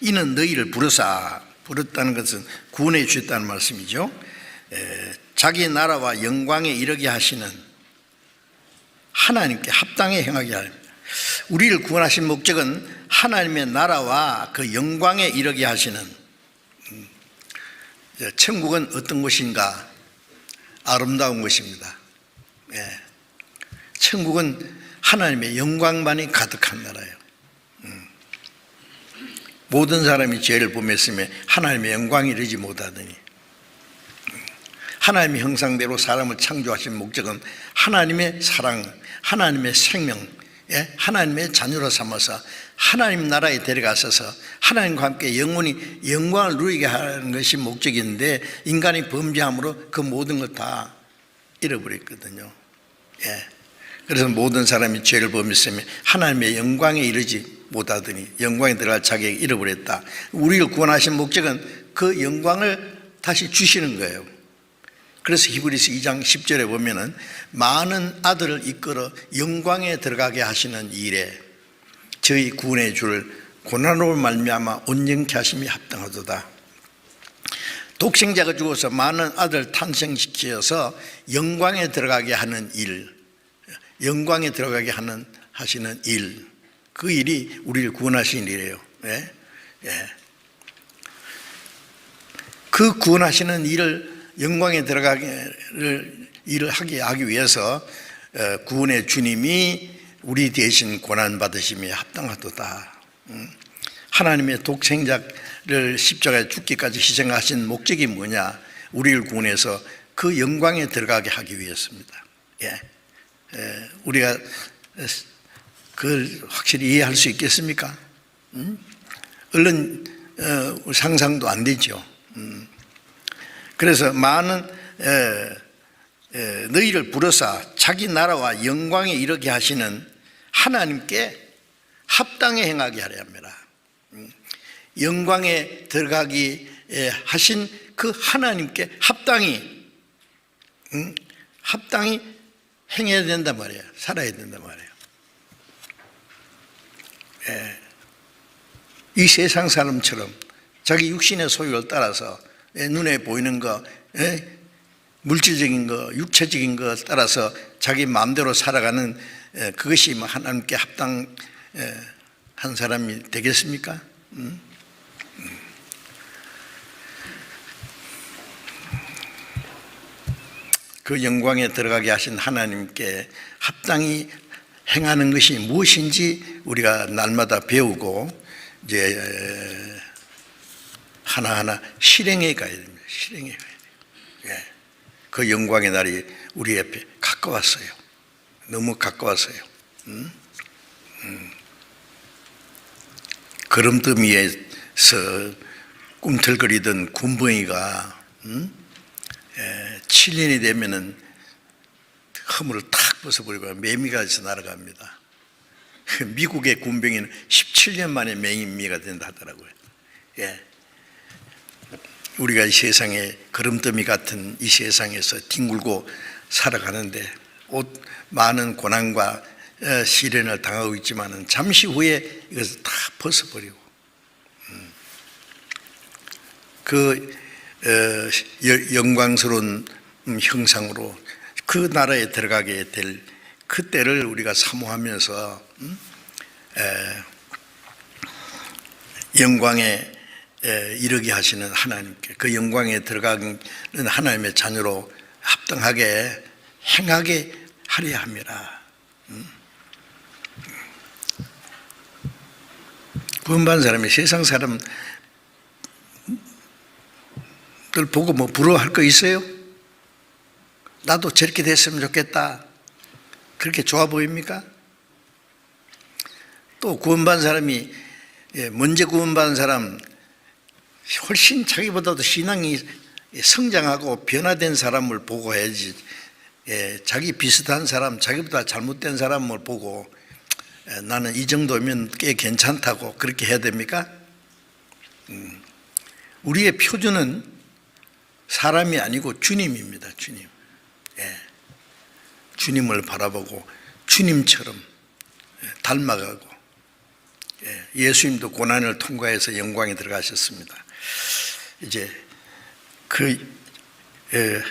이는 너희를 부르다는 것은 구원해 주셨다는 말씀이죠. 자기 나라와 영광에 이르게 하시는 하나님께 합당히 행하게 하려. 우리를 구원하신 목적은 하나님의 나라와 그 영광에 이르게 하시는, 천국은 어떤 곳인가? 아름다운 곳입니다. 천국은 하나님의 영광만이 가득한 나라예요. 모든 사람이 죄를 범했으며 하나님의 영광에 이르지 못하더니, 하나님의 형상대로 사람을 창조하신 목적은 하나님의 사랑, 하나님의 생명, 하나님의 자녀로 삼아서 하나님 나라에 데려가셔서 하나님과 함께 영원히 영광을 누리게 하는 것이 목적인데, 인간이 범죄함으로 그 모든 걸 다 잃어버렸거든요. 그래서 모든 사람이 죄를 범했으며 하나님의 영광에 이르지 못하더니 영광에 들어갈 자격을 잃어버렸다. 우리를 구원하신 목적은 그 영광을 다시 주시는 거예요. 그래서 히브리서 2장 10절에 보면은 많은 아들을 이끌어 영광에 들어가게 하시는 일에 저희 구원의 주를 고난으로 말미암아 온전케 하심이 합당하도다. 독생자가 죽어서 많은 아들을 탄생시켜서 영광에 들어가게 하는 일, 영광에 들어가게 하시는 일, 그 일이 우리를 구원하신 일이에요. 그 구원하시는 일을 영광에 들어가기를 일을 하기 위해서 구원의 주님이 우리 대신 고난받으심이 합당하도다. 하나님의 독생자를 십자가에 죽기까지 희생하신 목적이 뭐냐? 우리를 구원해서 그 영광에 들어가게 하기 위해서입니다. 우리가 그걸 확실히 이해할 수 있겠습니까? 얼른 상상도 안 되죠. 그래서 많은 너희를 부르사 자기 나라와 영광에 이르게 하시는 하나님께 합당히 행하게 하려 합니다. 영광에 들어가기 하신 그 하나님께 합당히 행해야 된단 말이에요. 살아야 된단 말이에요. 이 세상 사람처럼 자기 육신의 소유를 따라서 눈에 보이는 거, 물질적인 거, 육체적인 거 따라서 자기 마음대로 살아가는 그것이 하나님께 합당한 사람이 되겠습니까? 그 영광에 들어가게 하신 하나님께 합당히 행하는 것이 무엇인지 우리가 날마다 배우고 이제 하나하나 실행해 가야 됩니다. 실행해 가야 돼요. 예. 그 영광의 날이 우리 옆에 가까웠어요. 너무 가까웠어요. 거름더미에서 꿈틀거리던 군뱅이가 7년이 되면은 허물을 탁 벗어버리고 매미가 돼서 날아갑니다. 미국의 군뱅이는 17년 만에 매미가 된다 하더라고요. 예. 우리가 이 세상에 거름더미 같은 이 세상에서 뒹굴고 살아가는데 많은 고난과 시련을 당하고 있지만은 잠시 후에 이것을 다 벗어버리고 그 영광스러운 형상으로 그 나라에 들어가게 될 그때를 우리가 사모하면서 영광에 이르게 하시는 하나님께, 그 영광에 들어가는 하나님의 자녀로 합당하게 행하게 하려 함이라. 구원받은 사람이 세상 사람들 보고 뭐 부러워할 거 있어요? 나도 저렇게 됐으면 좋겠다. 그렇게 좋아 보입니까? 또 구원받은 사람이 먼저 구원받은 사람, 훨씬 자기보다도 신앙이 성장하고 변화된 사람을 보고 해야지, 자기 비슷한 사람, 자기보다 잘못된 사람을 보고 나는 이 정도면 꽤 괜찮다고 그렇게 해야 됩니까? 우리의 표준은 사람이 아니고 주님입니다. 주님. 주님을 바라보고 주님처럼 닮아가고, 예수님도 고난을 통과해서 영광에 들어가셨습니다. 이제 그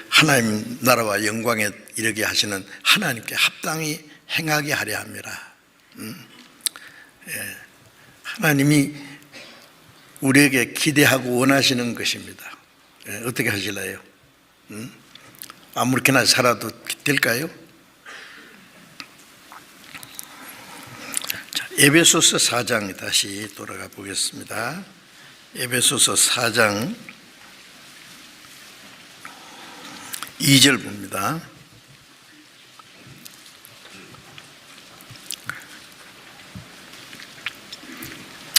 하나님 나라와 영광에 이르게 하시는 하나님께 합당히 행하게 하려 합니다. 하나님이 우리에게 기대하고 원하시는 것입니다. 어떻게 하실래요? 아무렇게나 살아도 될까요? 자, 에베소서 4장 다시 돌아가 보겠습니다. 에베소서 4장 2절 봅니다.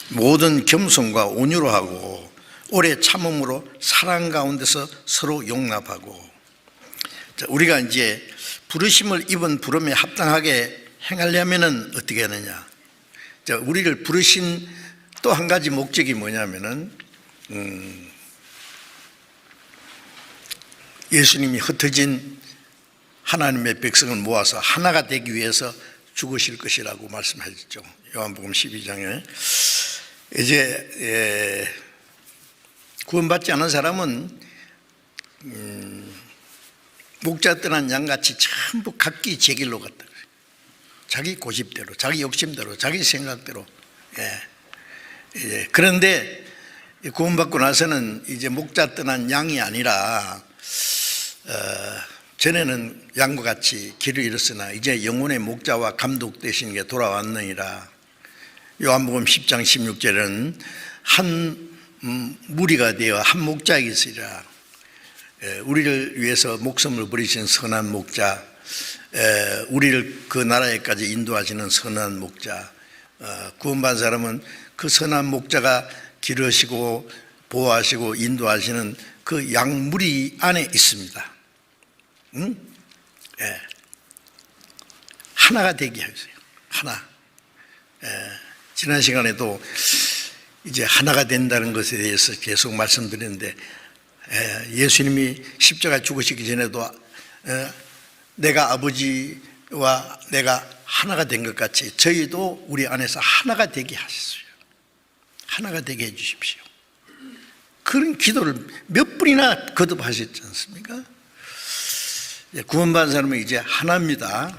모든 겸손과 온유로 하고 오래 참음으로 사랑 가운데서 서로 용납하고. 자, 우리가 이제 부르심을 입은 부름에 합당하게 행하려면은 어떻게 하느냐? 자, 우리를 부르신 또 한 가지 목적이 뭐냐면은 예수님이 흩어진 하나님의 백성을 모아서 하나가 되기 위해서 죽으실 것이라고 말씀하셨죠. 요한복음 12장에. 이제 구원받지 않은 사람은 목자 떠난 양같이 전부 각기 제 길로 갔다. 자기 고집대로, 자기 욕심대로, 자기 생각대로. 그런데 구원받고 나서는 이제 목자 떠난 양이 아니라 전에는 양과 같이 길을 잃었으나 이제 영혼의 목자와 감독 되시는 게 돌아왔느니라. 요한복음 10장 16절은 한 무리가 되어 한 목자에게 있으리라. 우리를 위해서 목숨을 버리신 선한 목자, 우리를 그 나라에까지 인도하시는 선한 목자, 구원받은 사람은 그 선한 목자가 기르시고 보호하시고 인도하시는 그 양무리 안에 있습니다. 하나가 되게 하세요. 하나. 지난 시간에도 이제 하나가 된다는 것에 대해서 계속 말씀드렸는데, 예수님이 십자가 죽으시기 전에도 내가 아버지와 내가 하나가 된 것 같이 저희도 우리 안에서 하나가 되게 하셨어요. 하나가 되게 해 주십시오. 그런 기도를 몇 분이나 거듭하셨지 않습니까? 구원받은 사람은 이제 하나입니다.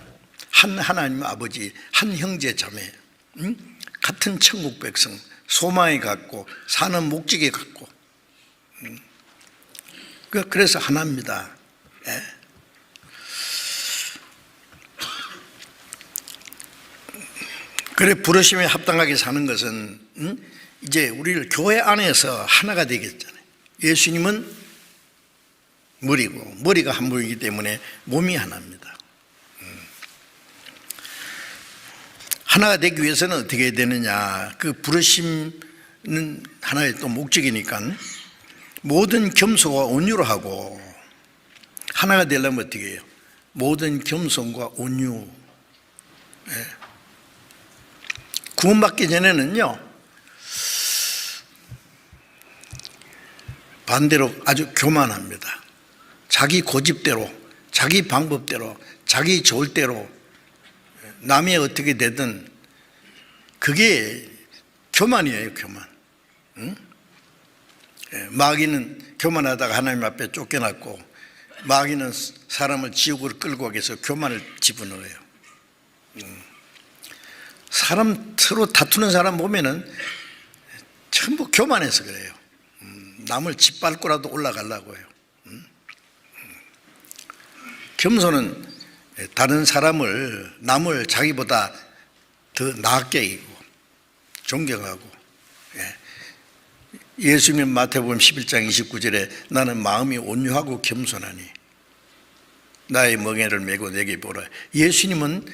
한 하나님 아버지, 한 형제 자매, 같은 천국 백성, 소망이 같고 사는 목적이 같고, 그래서 하나입니다. 그래 부르심에 합당하게 사는 것은 이제 우리를 교회 안에서 하나가 되겠잖아요. 예수님은 머리고 머리가 한 분이기 때문에 몸이 하나입니다. 하나가 되기 위해서는 어떻게 해야 되느냐, 그 부르심은 하나의 또 목적이니까 모든 겸손과 온유로 하고, 하나가 되려면 어떻게 해요? 모든 겸손과 온유. 구원받기 전에는요 반대로 아주 교만합니다. 자기 고집대로, 자기 방법대로, 자기 좋을 대로 남이 어떻게 되든 그게 교만이에요. 교만. 마귀는 교만하다가 하나님 앞에 쫓겨났고, 마귀는 사람을 지옥으로 끌고 가기 위해서 교만을 집어넣어요. 사람 서로 다투는 사람 보면은 전부 교만해서 그래요. 남을 짓밟고라도 올라가려고 해요. 겸손은 다른 사람을, 남을 자기보다 더 나게 여기고 존경하고. 예수님 마태복음 11장 29절에 나는 마음이 온유하고 겸손하니 나의 멍에를 메고 내게 보라. 예수님은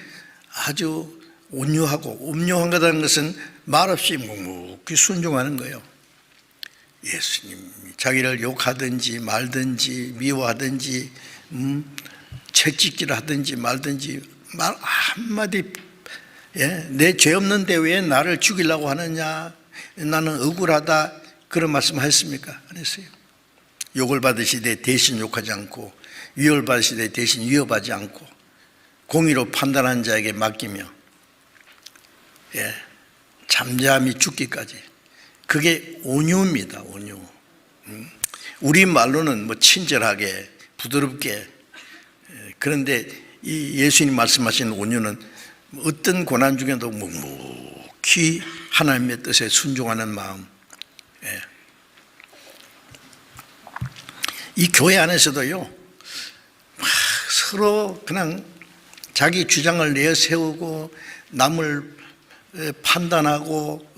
아주 온유하고, 온유한 것은 말없이 묵묵히 순종하는 거예요. 예수님이 자기를 욕하든지 말든지 미워하든지 채찍질 하든지 말든지 말 한마디, 내 죄 없는데 왜 나를 죽이려고 하느냐, 나는 억울하다, 그런 말씀 하셨습니까? 안 했어요. 욕을 받으시되 대신 욕하지 않고, 위협을 받으시되 대신 위협하지 않고, 공의로 판단한 자에게 맡기며 잠잠히 죽기까지. 그게 온유입니다. 온유. 우리 말로는 뭐 친절하게 부드럽게, 그런데 이 예수님 말씀하시는 온유는 어떤 고난 중에도 묵묵히 하나님의 뜻에 순종하는 마음. 이 교회 안에서도요 서로 그냥 자기 주장을 내세우고 남을 판단하고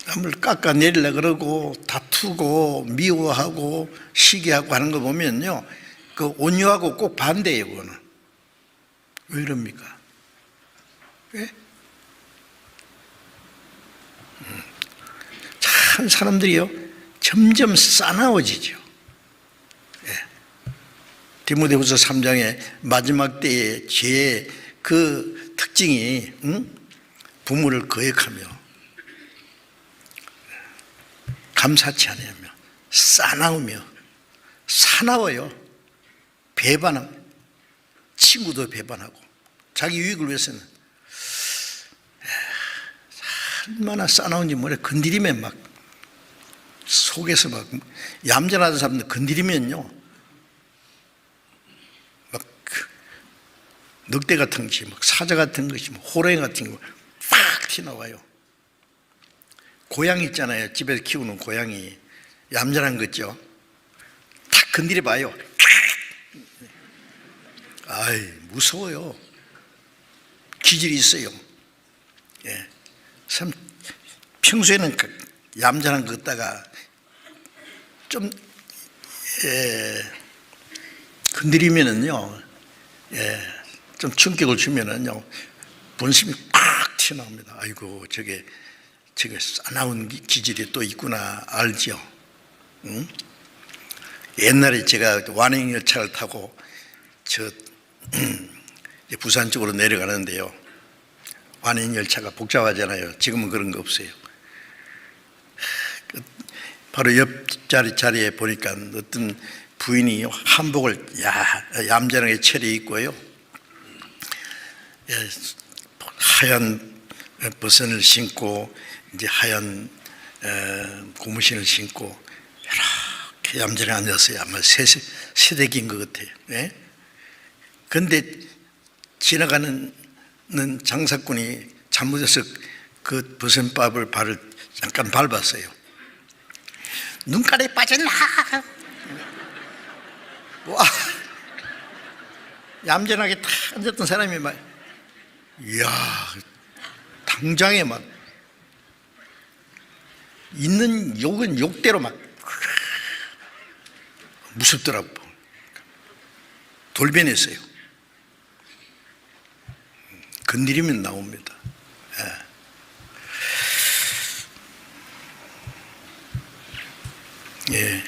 남을 깎아내리려고 그러고 다투고 미워하고 시기하고 하는 거 보면요, 그 온유하고 꼭 반대예요. 그거는 왜 이럽니까? 참 사람들이요 점점 싸나워지죠. 디모데후서 3장의 마지막 때의 죄의 그 특징이 부모를 거역하며 감사치 않으며 싸나우며 사나워요. 배반함, 친구도 배반하고 자기 유익을 위해서는 얼마나 싸나운지 모르겠어요. 건드리면 막 속에서 막 얌전하던 사람들 건드리면요 막 늑대 같은 것이 막 사자 같은 것이 막 호랑이 같은 거 팍 튀어나와요. 고양이 있잖아요. 집에서 키우는 고양이 얌전한 거 있죠. 탁 건드려 봐요. 아이 무서워요. 기질이 있어요. 참 평소에는 얌전한 거 갖다가 좀 건드리면은요, 좀 충격을 주면은요 본심이 팍 튀어나옵니다. 아이고 저게 싸나운 기질이 또 있구나 알죠. 응? 옛날에 제가 완행열차를 타고 부산 쪽으로 내려가는데요, 완행열차가 복잡하잖아요. 지금은 그런 거 없어요. 바로 옆자리에 보니까 어떤 부인이 한복을 얌전하게 차려입고요, 하얀 버선을 신고 이제 하얀 고무신을 신고 이렇게 얌전히 앉았어요. 아마 세대기인 것 같아요. 그런데 지나가는 장사꾼이 잘못해서 그 버선밥을 발을 잠깐 밟았어요. 눈가에 빠졌나? 와, 얌전하게 탁 앉았던 사람이 막 이야, 당장에 막 있는 욕은 욕대로 막 무섭더라고. 돌변했어요. 건드리면 나옵니다. 예.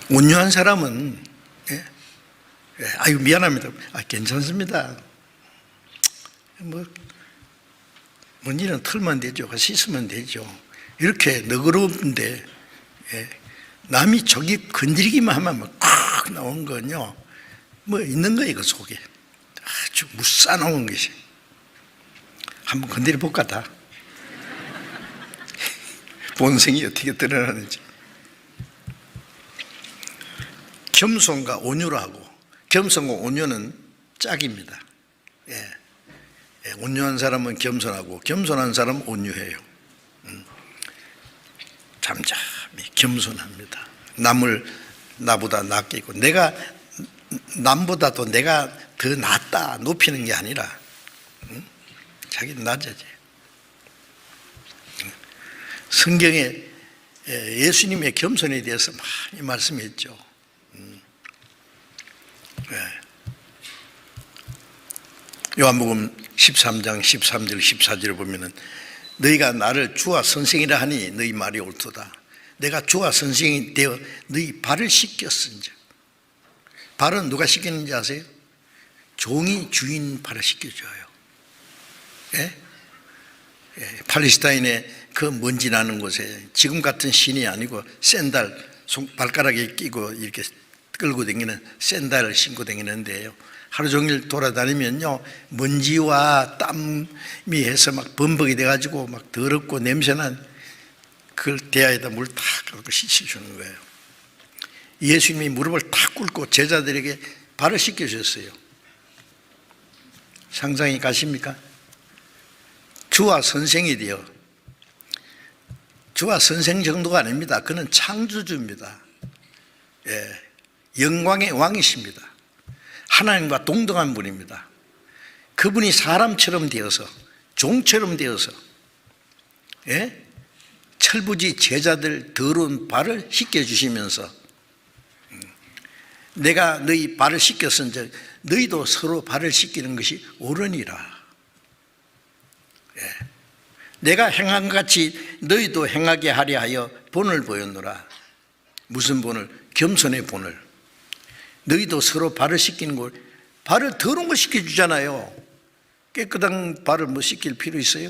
온유한 사람은 아유 미안합니다. 괜찮습니다. 뭔 일은 털면 되죠. 씻으면 되죠. 이렇게 너그러운데 남이 저기 건드리기만 하면 막 나온 건요. 뭐 있는 거예요. 그 속에 아주 무싸놓은 것이. 한번 건드려 볼까 다. 본성이 어떻게 드러나는지. 겸손과 온유로 하고, 겸손과 온유는 짝입니다. 온유한 사람은 겸손하고 겸손한 사람은 온유해요. 잠잠히 겸손합니다. 남을 나보다 낫게 있고, 내가 남보다도 내가 더 낫다 높이는 게 아니라 자기는 낮아져요. 성경에 예수님의 겸손에 대해서 많이 말씀했죠. 요한복음 13장 13절 14절을 보면은 너희가 나를 주와 선생이라 하니 너희 말이 옳도다. 내가 주와 선생이 되어 너희 발을 씻겼은즉. 발은 누가 씻기는지 아세요? 종이 주인 발을 씻겨줘요. 팔레스타인의 그 먼지 나는 곳에 지금 같은 신이 아니고 샌들, 발가락에 끼고 이렇게 끌고 다니는 샌들을 신고 다니는데요. 하루 종일 돌아다니면요, 먼지와 땀이 해서 막 범벅이 돼가지고 막 더럽고 냄새난 그걸 대야에다 물 탁 끓고 씻어주는 거예요. 예수님이 무릎을 탁 꿇고 제자들에게 발을 씻겨주셨어요. 상상이 가십니까? 주와 선생이 되어, 주와 선생 정도가 아닙니다. 그는 창조주입니다. 영광의 왕이십니다. 하나님과 동등한 분입니다. 그분이 사람처럼 되어서, 종처럼 되어서 철부지 제자들 더러운 발을 씻겨주시면서 내가 너희 발을 씻겼은즉 너희도 서로 발을 씻기는 것이 옳으니라. 내가 행한 같이 너희도 행하게 하려 하여 본을 보였노라. 무슨 본을? 겸손의 본을. 너희도 서로 발을 씻기는 걸, 발을 더러운 거 씻겨주잖아요. 깨끗한 발을 뭐 씻길 필요 있어요?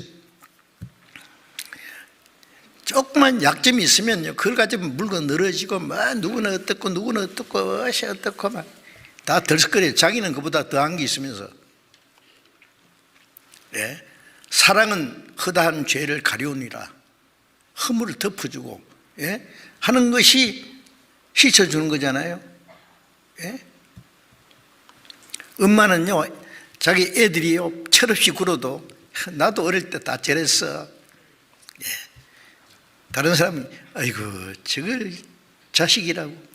조그만 약점이 있으면요, 그걸 가지고 물건 늘어지고 막 누구는 어떻고 누구는 어떻고 어떻고 막 다 덜썩거려요. 자기는 그보다 더한 게 있으면서. 사랑은 허다한 죄를 가려우니라. 허물을 덮어주고 하는 것이 씻어주는 거잖아요. 엄마는요, 자기 애들이요 철없이 굴어도 나도 어릴 때 다 저랬어. 다른 사람은 아이고 저걸 자식이라고,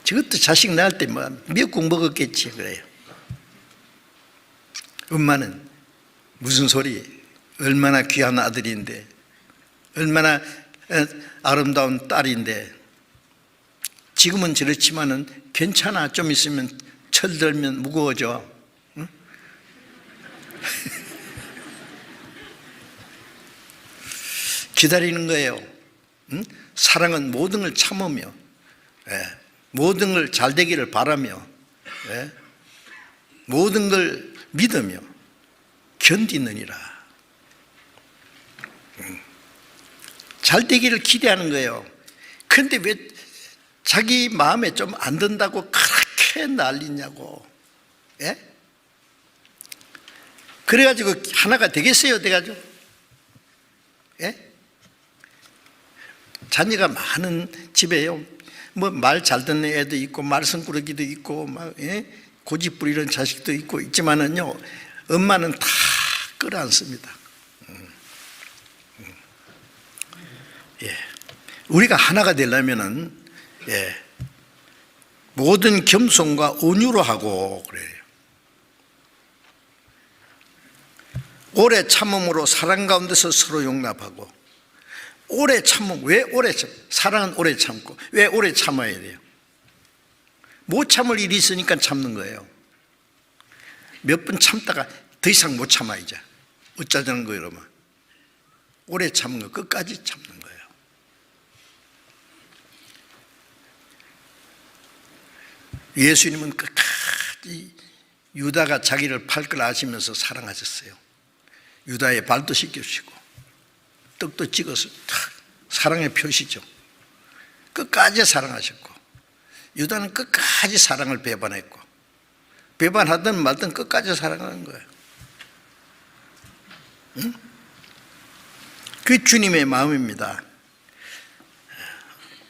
저것도 자식 낳을 때 뭐 미역국 먹었겠지 그래요. 엄마는 무슨 소리, 얼마나 귀한 아들인데, 얼마나 아름다운 딸인데, 지금은 저렇지만은 괜찮아, 좀 있으면 철들면 무거워져. 응? 기다리는 거예요. 응? 사랑은 모든 걸 참으며, 모든 걸 잘 되기를 바라며, 모든 걸 믿으며 견디느니라. 잘 되기를 기대하는 거예요. 그런데 왜 자기 마음에 좀 안 든다고 그렇게 난리냐고. 그래가지고 하나가 되겠어요? 돼가지고 자녀가 많은 집에요, 뭐 말 잘 듣는 애도 있고 말썽꾸러기도 있고 막 고집 부리는 자식도 있고 있지만은요, 엄마는 다 끌어안습니다. 우리가 하나가 되려면은 모든 겸손과 온유로 하고 그래요. 오래 참음으로 사랑 가운데서 서로 용납하고. 오래 참음, 왜 오래 참? 사랑은 오래 참고. 왜 오래 참아야 돼요? 못 참을 일이 있으니까 참는 거예요. 몇 번 참다가 더 이상 못 참아 이제. 어쩌자는 거예요, 여러분. 오래 참는 거, 끝까지 참는 거예요. 예수님은 끝까지 유다가 자기를 팔 걸 아시면서 사랑하셨어요. 유다의 발도 씻겨주시고 떡도 찍어서 사랑의 표시죠. 끝까지 사랑하셨고, 유다는 끝까지 사랑을 배반했고, 배반하든 말든 끝까지 사랑하는 거예요. 응? 그게 주님의 마음입니다.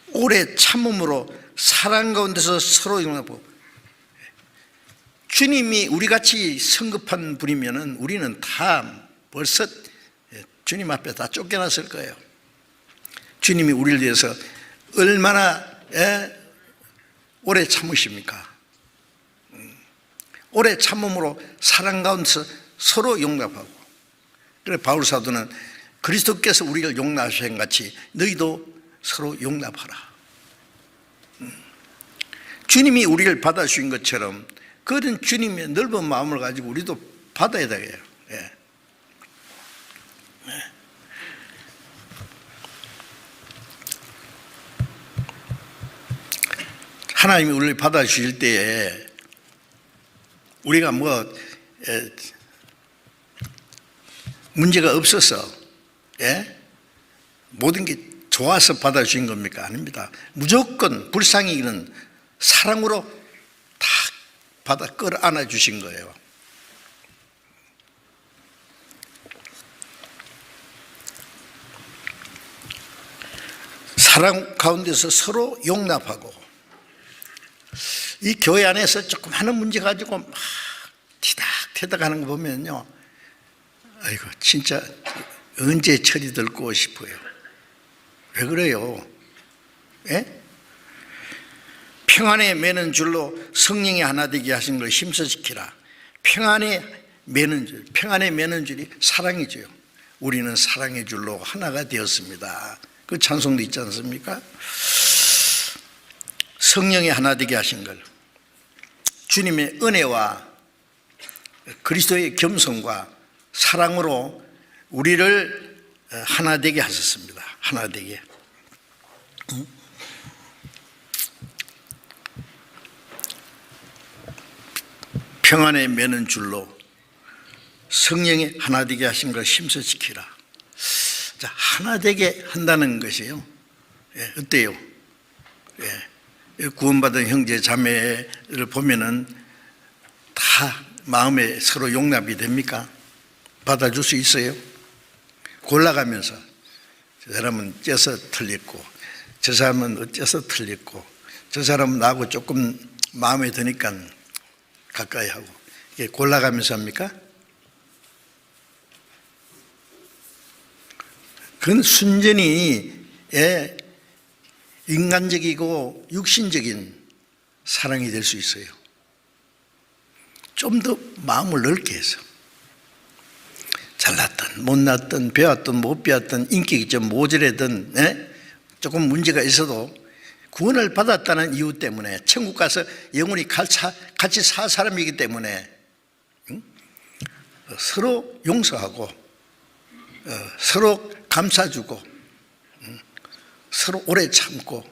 오래 참음으로 사랑 가운데서 서로 용납하고. 주님이 우리같이 성급한 분이면 우리는 다 벌써 주님 앞에 다 쫓겨났을 거예요. 주님이 우리를 위해서 얼마나 오래 참으십니까? 오래 참음으로 사랑 가운데서 서로 용납하고. 그래 바울 사도는 그리스도께서 우리를 용납하신 같이 너희도 서로 용납하라. 주님이 우리를 받아주신 것처럼 그런 주님의 넓은 마음을 가지고 우리도 받아야 되겠어요. 하나님이 우리를 받아주실 때에 우리가 문제가 없어서 모든 게 좋아서 받아주신 겁니까? 아닙니다. 무조건 불쌍히는 사랑으로 다 받아 끌어안아 주신 거예요. 사랑 가운데서 서로 용납하고. 이 교회 안에서 조금 하는 문제 가지고 막 티닥티닥 하는 거 보면요, 아이고 진짜 언제 철이 들고 싶어요. 왜 그래요? 평안에 매는 줄로 성령이 하나 되게 하신 걸 힘써지키라. 평안에 매는 줄이 사랑이죠. 우리는 사랑의 줄로 하나가 되었습니다. 그 찬송도 있지 않습니까? 성령이 하나 되게 하신 걸, 주님의 은혜와 그리스도의 겸손과 사랑으로 우리를 하나 되게 하셨습니다. 하나 되게. 평안에 매는 줄로 성령이 하나 되게 하신 걸 힘써 지키라. 자, 하나 되게 한다는 것이요, 어때요? 구원받은 형제 자매를 보면은 다 마음에 서로 용납이 됩니까? 받아줄 수 있어요? 골라가면서 저 사람은 쪄서 틀렸고, 저 사람은 어째서 틀렸고, 저 사람은 나하고 조금 마음에 드니까 가까이 하고, 이게 골라가면서 합니까? 그건 순전히 인간적이고 육신적인 사랑이 될 수 있어요. 좀 더 마음을 넓게 해서, 잘났든 못났든 배웠든 못 배웠든 인격이 좀 모자라든 조금 문제가 있어도 구원을 받았다는 이유 때문에, 천국 가서 영원히 같이 살 사람이기 때문에 서로 용서하고, 서로 감싸주고, 서로 오래 참고,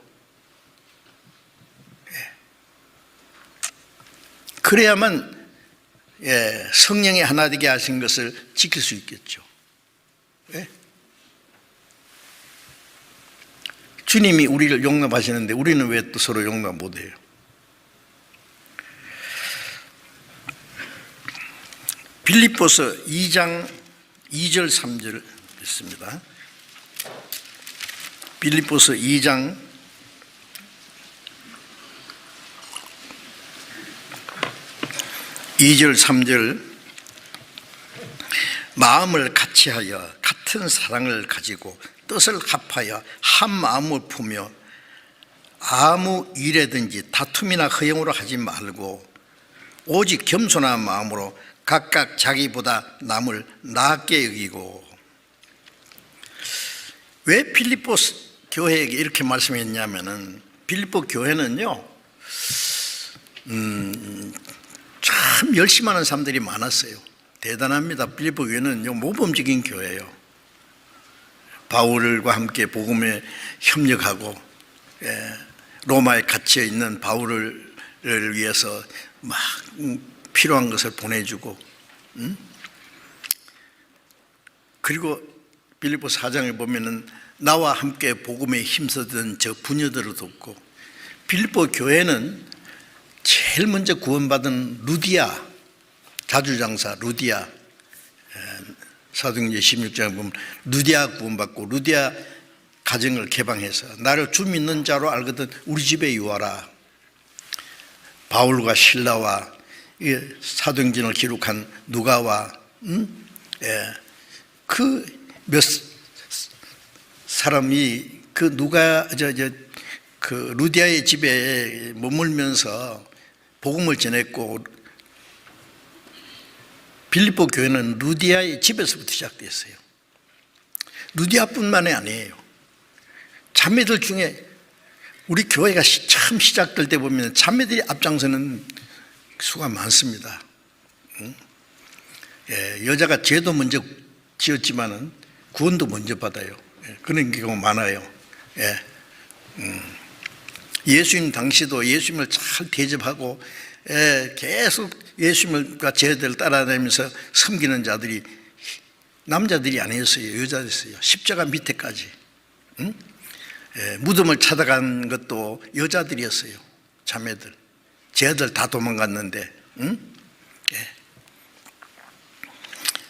그래야만 성령이 하나 되게 하신 것을 지킬 수 있겠죠. 주님이 우리를 용납하시는데 우리는 왜 또 서로 용납 못해요? 빌립보서 2장 2절 3절 있습니다. 빌립보서 2장 2절 3절. 마음을 같이하여 같은 사랑을 가지고 뜻을 합하여 한 마음을 품며 아무 일에든지 다툼이나 허영으로 하지 말고 오직 겸손한 마음으로 각각 자기보다 남을 나았게 여기고. 왜 빌립보 교회에게 이렇게 말씀했냐면은, 빌립보 교회는요 참 열심히 하는 사람들이 많았어요. 대단합니다. 빌립보 교회는요 모범적인 교회예요. 바울과 함께 복음에 협력하고, 로마에 갇혀 있는 바울을 위해서 막 필요한 것을 보내주고, 그리고 빌립보 4장에 보면은 나와 함께 복음에 힘쓰던 저 부녀들을 돕고, 빌립보 교회는 제일 먼저 구원받은 루디아, 자주장사 루디아, 사도행전 16장에 보면 루디아 구원받고, 루디아 가정을 개방해서 나를 주 믿는 자로 알거든 우리 집에 유하라. 바울과 실라와 사도행전을 기록한 누가와 그 몇 사람이 그 누가 그 루디아의 집에 머물면서 복음을 전했고, 빌립보 교회는 루디아의 집에서부터 시작됐어요. 루디아뿐만이 아니에요. 자매들 중에 우리 교회가 처음 시작될 때 보면 자매들이 앞장서는 수가 많습니다. 여자가 죄도 먼저 지었지만은 구원도 먼저 받아요. 그런 경우가 많아요. 예수님 당시도 예수님을 잘 대접하고 계속 예수님과 제자들을 따라다니면서 섬기는 자들이 남자들이 아니었어요. 여자였어요. 십자가 밑에까지. 무덤을 찾아간 것도 여자들이었어요. 자매들. 제자들 다 도망갔는데.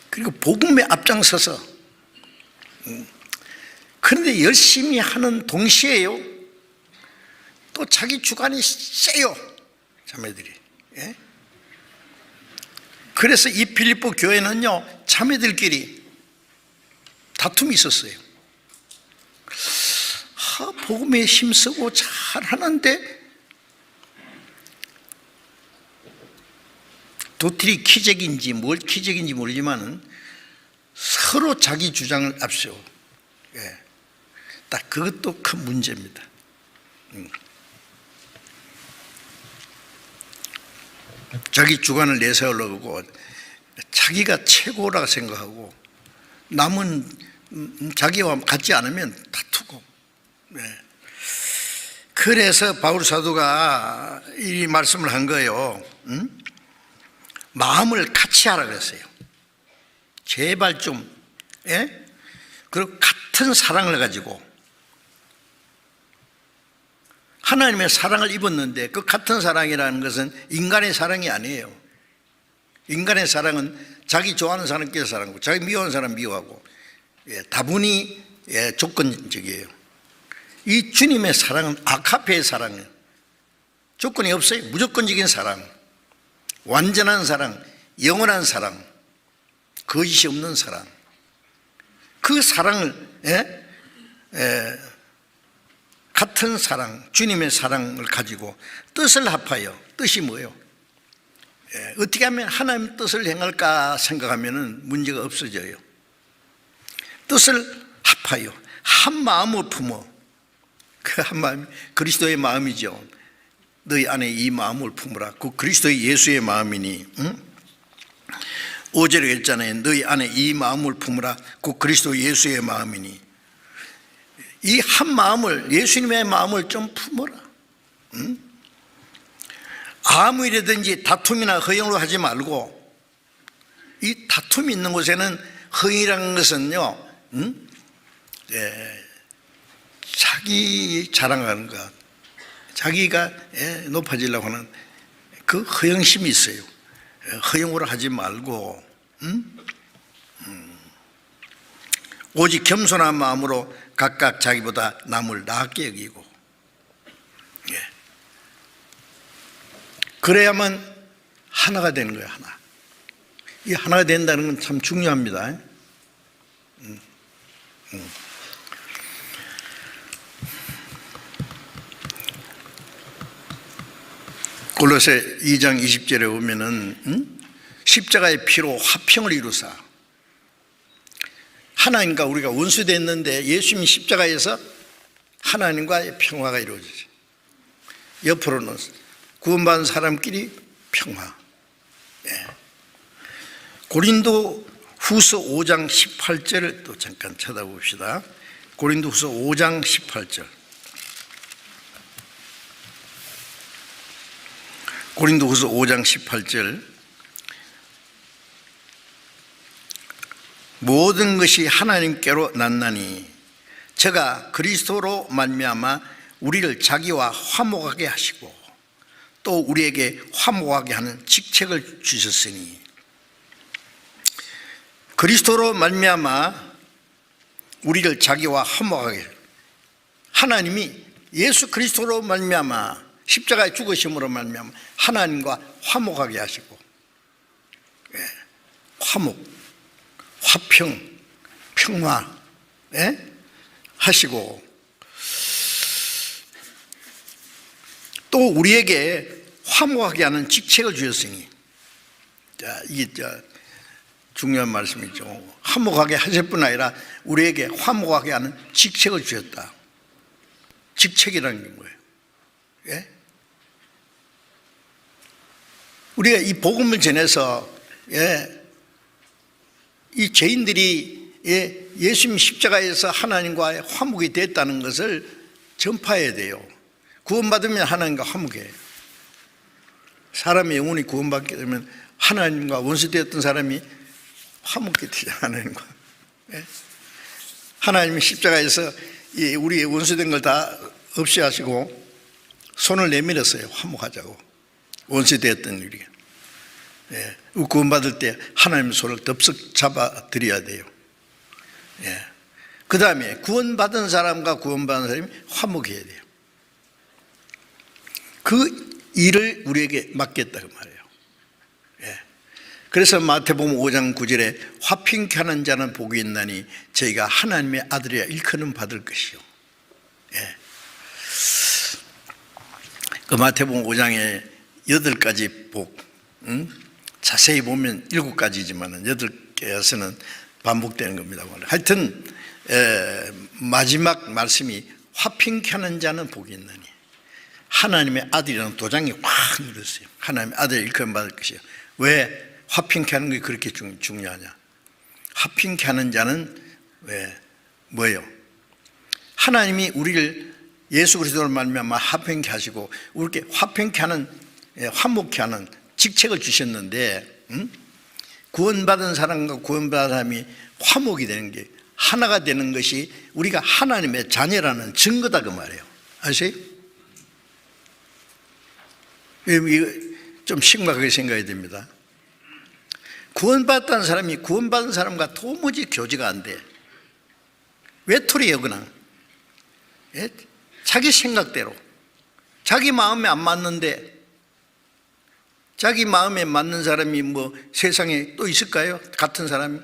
그리고 복음에 앞장서서, 그런데 열심히 하는 동시에요 또 자기 주관이 세요, 자매들이. 그래서 이 빌립보 교회는요 자매들끼리 다툼이 있었어요. 복음에 힘쓰고 잘하는데 도트리 키적인지 뭘 키적인지 모르지만은 서로 자기 주장을 앞세워. 딱 그것도 큰 문제입니다. 자기 주관을 내세우려고 자기가 최고라고 생각하고, 남은 자기와 같지 않으면 다투고. 그래서 바울 사도가 이 말씀을 한 거예요. 마음을 같이 하라 그랬어요. 제발 좀, 그리고 같은 사랑을 가지고, 하나님의 사랑을 입었는데 그 같은 사랑이라는 것은 인간의 사랑이 아니에요. 인간의 사랑은 자기 좋아하는 사람끼리 사랑하고, 자기 미워하는 사람 미워하고, 다분히 조건적이에요. 이 주님의 사랑은 아카페의 사랑이에요. 조건이 없어요. 무조건적인 사랑, 완전한 사랑, 영원한 사랑, 거짓이 없는 사랑. 그 사랑을 같은 사랑, 주님의 사랑을 가지고 뜻을 합하여. 뜻이 뭐예요? 어떻게 하면 하나님 뜻을 행할까 생각하면 문제가 없어져요. 뜻을 합하여 한 마음을 품어. 그 한 마음이 그리스도의 마음이죠. 너희 안에 이 마음을 품으라. 그 그리스도의 예수의 마음이니. 5절에 했잖아요. 너희 안에 이 마음을 품으라. 그 그리스도 예수의 마음이니. 이 한 마음을, 예수님의 마음을 좀 품어라. 아무 일이든지 다툼이나 허영으로 하지 말고, 이 다툼이 있는 곳에는 허영이라는 것은요, 자기 자랑하는 것, 자기가 높아지려고 하는 그 허영심이 있어요. 허영으로 하지 말고, 오직 겸손한 마음으로 각각 자기보다 남을 나았게 여기고, 그래야만 하나가 되는 거예요. 하나. 이 하나가 된다는 건 참 중요합니다. 골로새 2장 20절에 보면은 십자가의 피로 화평을 이루사 하나님과 우리가 원수됐는데 예수님이 십자가에서 하나님과의 평화가 이루어지죠. 옆으로는 구원받은 사람끼리 평화. 예. 고린도 후서 5장 18절을 또 잠깐 쳐다봅시다. 고린도 후서 5장 18절. 고린도 후서 5장 18절. 모든 것이 하나님께로 났나니 저가 그리스도로 말미암아 우리를 자기와 화목하게 하시고 또 우리에게 화목하게 하는 직책을 주셨으니 그리스도로 말미암아 우리를 자기와 화목하게 하나님이 예수 그리스도로 말미암아 십자가의 죽으심으로 말미암아 하나님과 화목하게 하시고 화목 화평, 평화 하시고 또 우리에게 화목하게 하는 직책을 주셨으니 자, 이게 중요한 말씀이죠. 화목하게 하실 뿐 아니라 우리에게 화목하게 하는 직책을 주셨다. 직책이라는 게 뭐예요? 예? 우리가 이 복음을 전해서 이 죄인들이 예수님 십자가에서 하나님과의 화목이 됐다는 것을 전파해야 돼요. 구원받으면 하나님과 화목해요. 사람의 영혼이 구원받게 되면 하나님과 원수되었던 사람이 화목게 되죠. 하나님과. 하나님이 십자가에서 우리의 원수된 걸 다 없이 하시고 손을 내밀었어요. 화목하자고. 원수되었던 우리가. 구원받을 때 하나님의 손을 덥석 잡아드려야 돼요. 그 다음에 구원받은 사람과 구원받은 사람이 화목해야 돼요. 그 일을 우리에게 맡겼다 그 말이에요. 그래서 마태복음 5장 9절에 화평케 하는 자는 복이 있나니 저희가 하나님의 아들이라 일컬음 받을 것이요. 그 마태복음 5장에 8가지 복, 자세히 보면 7가지지만 8개에서는 반복되는 겁니다. 하여튼 마지막 말씀이 화평케 하는 자는 복이 있나니 하나님의 아들이라는 도장이 확 눌렀어요. 하나님의 아들 일컬음 받을 것이요. 왜 화평케 하는 게 그렇게 중요하냐? 화평케 하는 자는 왜 뭐예요? 하나님이 우리를 예수 그리스도로 말미암아 화평케 하시고 우리께 화평케 하는 화목케 하는 직책을 주셨는데 구원받은 사람과 구원받은 사람이 화목이 되는 게 하나가 되는 것이 우리가 하나님의 자녀라는 증거다 그 말이에요. 아세요? 이거 좀 심각하게 생각해야 됩니다. 구원받았다는 사람이 구원받은 사람과 도무지 교제가 안 돼. 외톨이에요 그냥. 자기 생각대로 자기 마음에 안 맞는데 자기 마음에 맞는 사람이 뭐 세상에 또 있을까요? 같은 사람이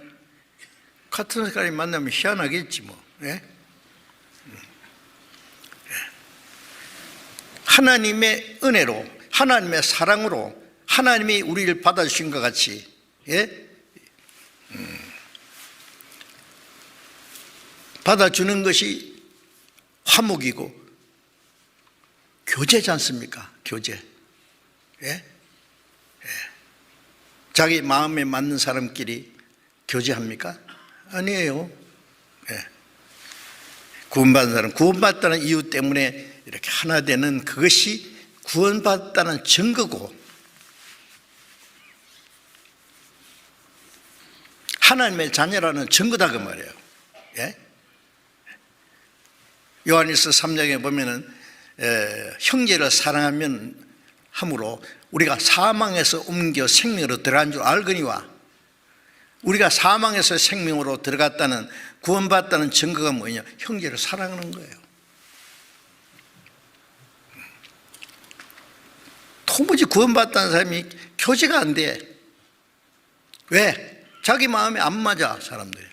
만나면 희한하겠지 뭐. 하나님의 은혜로 하나님의 사랑으로 하나님이 우리를 받아주신 것 같이 받아주는 것이 화목이고 교제지 않습니까? 교제. 자기 마음에 맞는 사람끼리 교제합니까? 아니에요. 구원받은 사람, 구원받다는 이유 때문에 이렇게 하나 되는 그것이 구원받다는 증거고 하나님의 자녀라는 증거다 그 말이에요. 요한일서 3장에 보면은 형제를 사랑하면 함으로 우리가 사망에서 옮겨 생명으로 들어간 줄 알거니와 우리가 사망에서 생명으로 들어갔다는 구원받다는 증거가 뭐냐? 형제를 사랑하는 거예요. 도무지 구원받다는 사람이 교제가 안 돼. 왜? 자기 마음에 안 맞아 사람들이.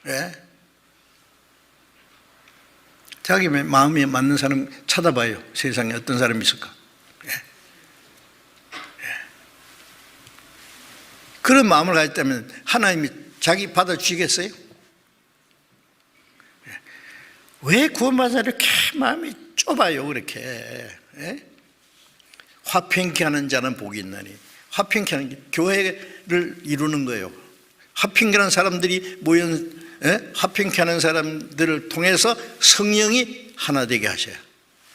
왜? 자기 마음에 맞는 사람 찾아봐요. 세상에 어떤 사람이 있을까? 그런 마음을 가졌다면 하나님이 자기 받아주시겠어요? 왜 구원받은 자를 이렇게 마음이 좁아요, 그렇게? 예? 화평케 하는 자는 복이 있나니. 화평케 하는 게 교회를 이루는 거예요. 화평케 하는 사람들이 화평케 하는 사람들을 통해서 성령이 하나 되게 하셔요.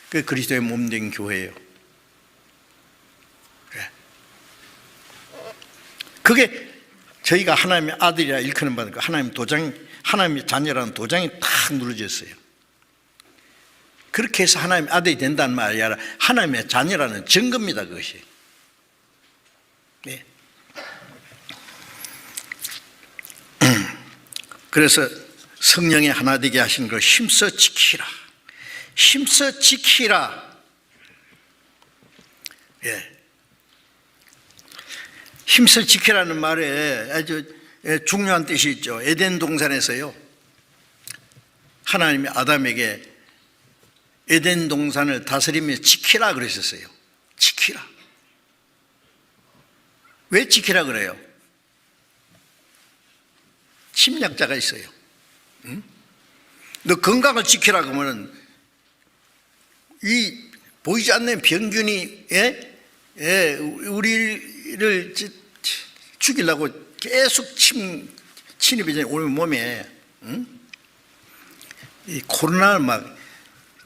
그게 그리스도의 몸된 교회예요. 그게 저희가 하나님의 아들이라 일컫는 바니까 하나님의 자녀라는 도장이 탁 누러져 있어요. 그렇게 해서 하나님의 아들이 된다는 말이 아니라 하나님의 자녀라는 증거입니다, 그것이. 네. 그래서 성령이 하나 되게 하신 걸 힘써 지키라. 힘써 지키라. 예. 힘써 지키라는 말에 아주 중요한 뜻이 있죠. 에덴 동산에서요, 하나님이 아담에게 에덴 동산을 다스리며 지키라 그러셨어요. 지키라. 왜 지키라 그래요? 침략자가 있어요. 응? 너 건강을 지키라 그러면 이 보이지 않는 병균이 우리를 죽이려고 계속 침입이 우리 몸에. 응? 이 코로나를 막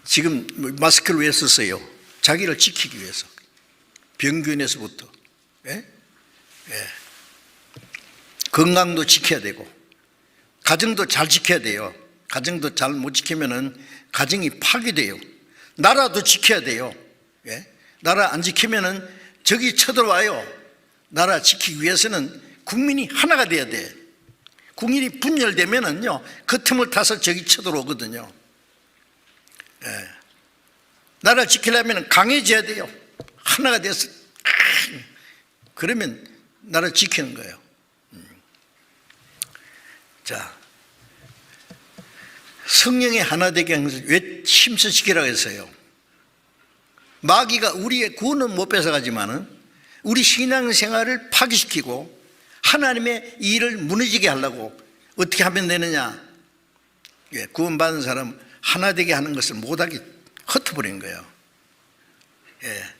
지금 마스크를 왜 썼어요? 자기를 지키기 위해서. 병균에서부터. 예? 예. 건강도 지켜야 되고 가정도 잘 지켜야 돼요. 가정도 잘 못 지키면은 가정이 파괴돼요. 나라도 지켜야 돼요. 예? 나라 안 지키면은 적이 쳐들어와요. 나라 지키기 위해서는 국민이 하나가 돼야 돼. 국민이 분열되면은요, 그 틈을 타서 적이 쳐들어오거든요. 예. 나라를 지키려면 강해져야 돼요. 하나가 돼서 그러면 나라를 지키는 거예요. 자, 성령이 하나 되게 하는 것을 왜 힘써 지키라고 했어요? 마귀가 우리의 구원은 못 뺏어가지만은 우리 신앙생활을 파괴시키고 하나님의 일을 무너지게 하려고 어떻게 하면 되느냐? 예, 구원받은 사람 하나 되게 하는 것을 못하게 흩어버린 거예요. 예.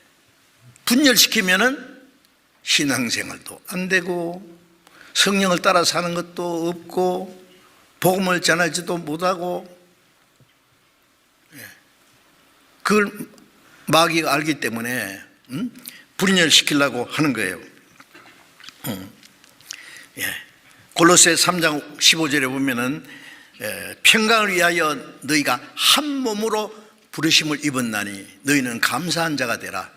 분열시키면은 신앙생활도 안 되고 성령을 따라 사는 것도 없고 복음을 전하지도 못하고, 예. 그걸 마귀가 알기 때문에 분열시키려고 하는 거예요. 예. 골로새 3장 15절에 보면은 평강을 위하여 너희가 한 몸으로 부르심을 입었나니 너희는 감사한 자가 되라.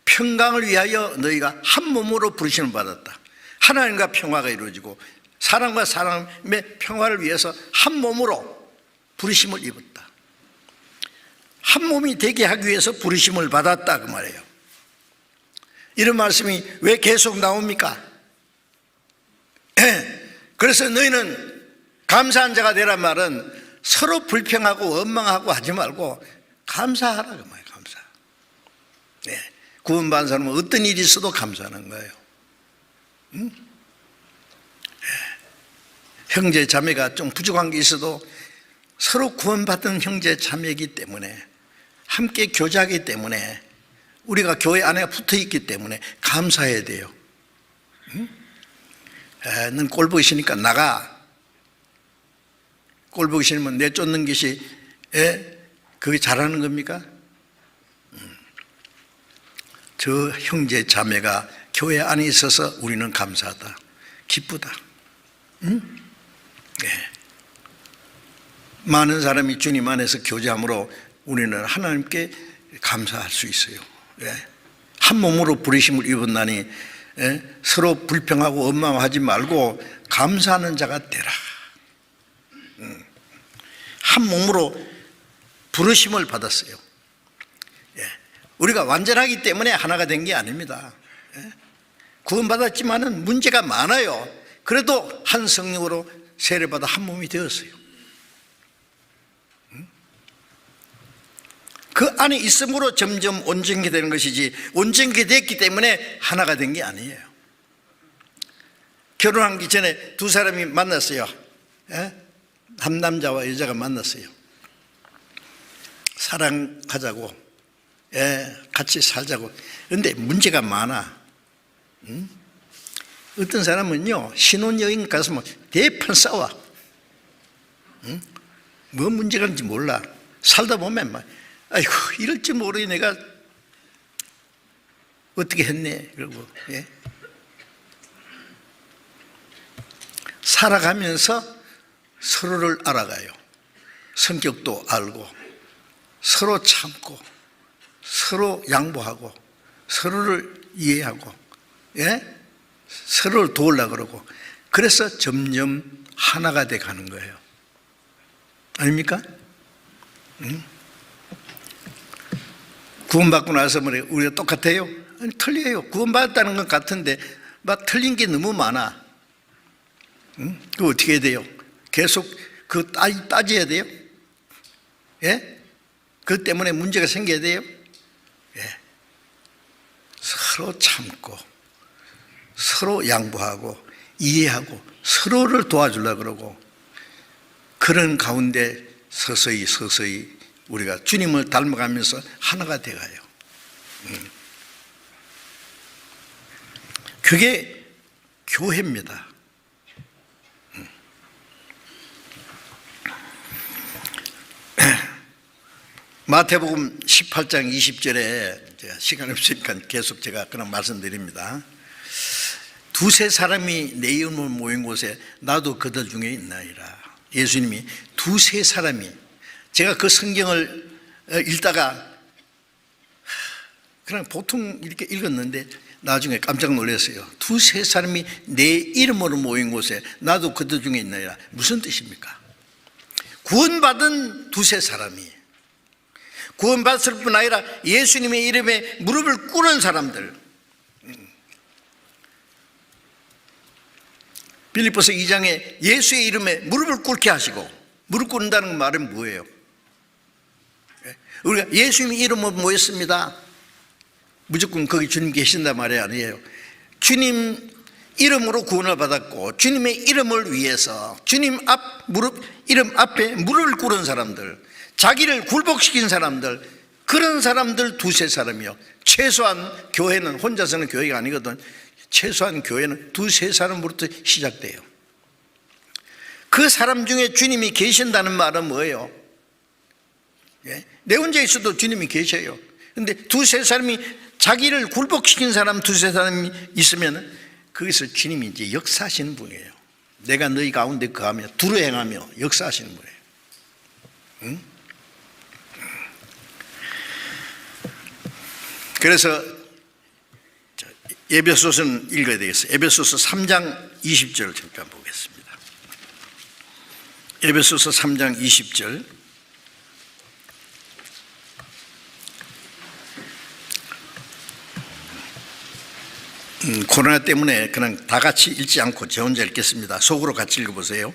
평강을 위하여 너희가 한 몸으로 부르심을 받았다. 하나님과 평화가 이루어지고 사람과 사람의 평화를 위해서 한 몸으로 부르심을 입었다. 한 몸이 되게 하기 위해서 부르심을 받았다 그 말이에요. 이런 말씀이 왜 계속 나옵니까? 그래서 너희는 감사한 자가 되란 말은 서로 불평하고 원망하고 하지 말고 감사하라 그 말이에요. 감사. 네. 구원받은 사람은 어떤 일이 있어도 감사하는 거예요. 응? 네. 형제 자매가 좀 부족한 게 있어도 서로 구원받은 형제 자매이기 때문에 함께 교제하기 때문에 우리가 교회 안에 붙어 있기 때문에 감사해야 돼요. 응? 넌 꼴 보기 싫으니까 나가. 꼴 보기 싫으면 내쫓는 것이 그게 잘하는 겁니까? 저 형제 자매가 교회 안에 있어서 우리는 감사하다, 기쁘다. 응? 네. 많은 사람이 주님 안에서 교제함으로 우리는 하나님께 감사할 수 있어요. 네. 한 몸으로 부르심을 입었나니 서로 불평하고 원망하지 말고 감사하는 자가 되라. 한 몸으로 부르심을 받았어요. 우리가 완전하기 때문에 하나가 된 게 아닙니다. 구원받았지만은 문제가 많아요. 그래도 한 성령으로 세례받아 한 몸이 되었어요. 그 안에 있음으로 점점 온전히 되는 것이지 온전히 됐기 때문에 하나가 된 게 아니에요. 결혼하기 전에 두 사람이 만났어요. 한 남자와 여자가 만났어요. 사랑하자고, 같이 살자고. 그런데 문제가 많아. 어떤 사람은요, 신혼여행 가서 뭐 대판 싸워. 뭐 문제가 있는지 몰라. 살다 보면 막, 아이고, 이럴 줄 모르니 내가 어떻게 했네. 그러고, 살아가면서 서로를 알아가요. 성격도 알고, 서로 참고, 서로 양보하고, 서로를 이해하고, 서로를 도우려고 그러고, 그래서 점점 하나가 돼 가는 거예요. 아닙니까? 구원받고 나서 뭐래, 우리가 똑같아요? 아니, 틀려요. 구원받았다는 건 같은데 막 틀린 게 너무 많아. 그거 어떻게 해야 돼요? 계속 그 따져야 돼요? 그것 때문에 문제가 생겨야 돼요? 서로 참고, 서로 양보하고, 이해하고, 서로를 도와주려고 그러고, 그런 가운데 서서히 우리가 주님을 닮아가면서 하나가 되어가요. 그게 교회입니다. 마태복음 18장 20절에 시간이 없으니까 계속 제가 그냥 말씀드립니다. 두세 사람이 내 이름으로 모인 곳에 나도 그들 중에 있나이다. 예수님이 두세 사람이, 제가 그 성경을 읽다가 그냥 보통 이렇게 읽었는데 나중에 깜짝 놀랐어요. 두세 사람이 내 이름으로 모인 곳에 나도 그들 중에 있나이다. 무슨 뜻입니까? 구원받은 두세 사람이, 구원받을 뿐 아니라 예수님의 이름에 무릎을 꿇은 사람들. 빌립보서 2장에 예수의 이름에 무릎을 꿇게 하시고, 무릎 꿇는다는 말은 뭐예요? 우리가 예수님의 이름으로 모였습니다. 무조건 거기 주님 계신단 말이 아니에요. 주님 이름으로 구원을 받았고, 주님의 이름을 위해서 주님 이름 앞에 무릎을 꿇은 사람들, 자기를 굴복시킨 사람들, 그런 사람들 두세 사람이요. 최소한 교회는, 혼자서는 교회가 아니거든. 최소한 교회는 두세 사람으로부터 시작돼요. 그 사람 중에 주님이 계신다는 말은 뭐예요? 내 혼자 있어도 주님이 계셔요. 근데 두세 사람이, 자기를 굴복시킨 사람 두세 사람이 있으면 거기서 주님이 이제 역사하시는 분이에요. 내가 너희 가운데 거하며 두루 행하며 역사하시는 분이에요. 그래서 에베소서는 읽어야 되겠어요. 에베소서 3장 20절 잠깐 보겠습니다. 에베소서 3장 20절. 코로나 때문에 그냥 다 같이 읽지 않고 저 혼자 읽겠습니다. 속으로 같이 읽어보세요.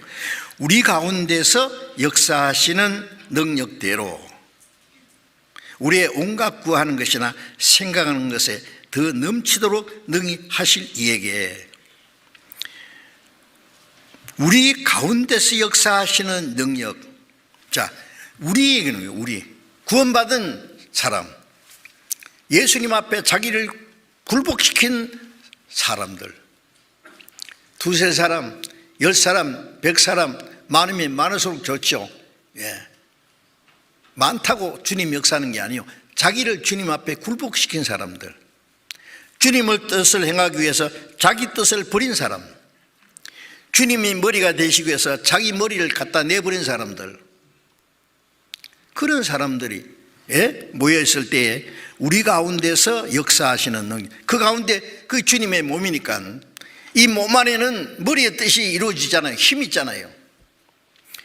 우리 가운데서 역사하시는 능력대로 우리의 온갖 구하는 것이나 생각하는 것에 더 넘치도록 능히 하실 이에게, 우리 가운데서 역사하시는 능력. 자, 우리에게는, 우리 구원받은 사람, 예수님 앞에 자기를 굴복시킨 사람들, 두세 사람, 10사람, 100사람, 많으면 많을수록 좋죠. 많다고 주님 역사하는 게 아니에요. 자기를 주님 앞에 굴복시킨 사람들, 주님의 뜻을 행하기 위해서 자기 뜻을 버린 사람, 주님이 머리가 되시기 위해서 자기 머리를 갖다 내버린 사람들, 그런 사람들이 모여있을 때에 우리 가운데서 역사하시는 능력, 그 가운데 그 주님의 몸이니까 이 몸 안에는 머리의 뜻이 이루어지잖아요. 힘이 있잖아요.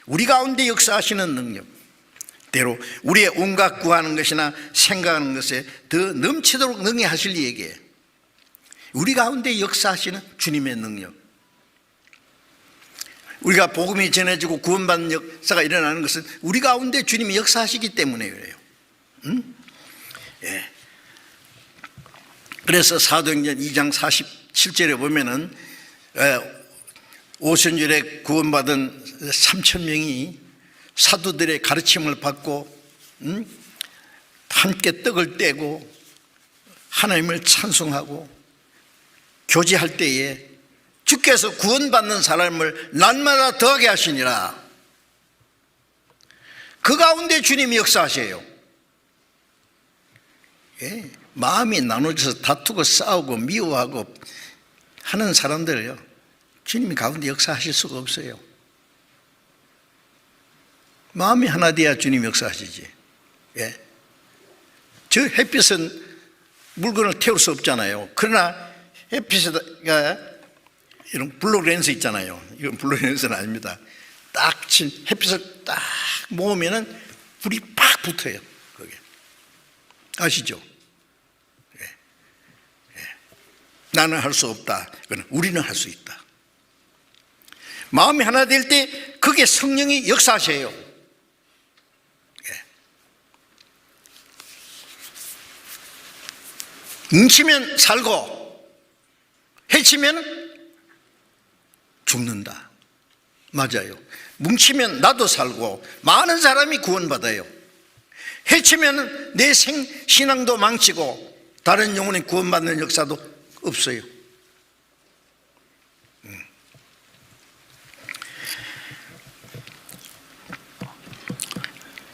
우리 가운데 역사하시는 능력 대로 우리의 온갖 구하는 것이나 생각하는 것에 더 넘치도록 능히 하실 이에게, 우리 가운데 역사하시는 주님의 능력. 우리가 복음이 전해지고 구원받는 역사가 일어나는 것은 우리 가운데 주님이 역사하시기 때문에 그래요. 그래서 사도행전 2장 47절에 보면은 오순절에 구원받은 3,000명이 사도들의 가르침을 받고 함께 떡을 떼고 하나님을 찬송하고 교제할 때에 주께서 구원받는 사람을 날마다 더하게 하시니라. 그 가운데 주님이 역사하세요. 예, 마음이 나눠져서 다투고 싸우고 미워하고 하는 사람들을요, 주님이 가운데 역사하실 수가 없어요. 마음이 하나 돼야 주님이 역사하시지. 예. 저 햇빛은 물건을 태울 수 없잖아요. 그러나 햇빛에다가 이런 블록 렌스 있잖아요. 이건 블록 렌스는 아닙니다. 딱 친 햇빛을 딱 모으면은 불이 팍 붙어요. 거기에. 아시죠? 예. 예. 나는 할 수 없다. 우리는 할 수 있다. 마음이 하나 될 때 그게 성령이 역사하세요. 예. 뭉치면 살고 해치면 죽는다. 맞아요. 뭉치면 나도 살고 많은 사람이 구원받아요. 해치면 내 신앙도 망치고 다른 영혼이 구원받는 역사도 없어요.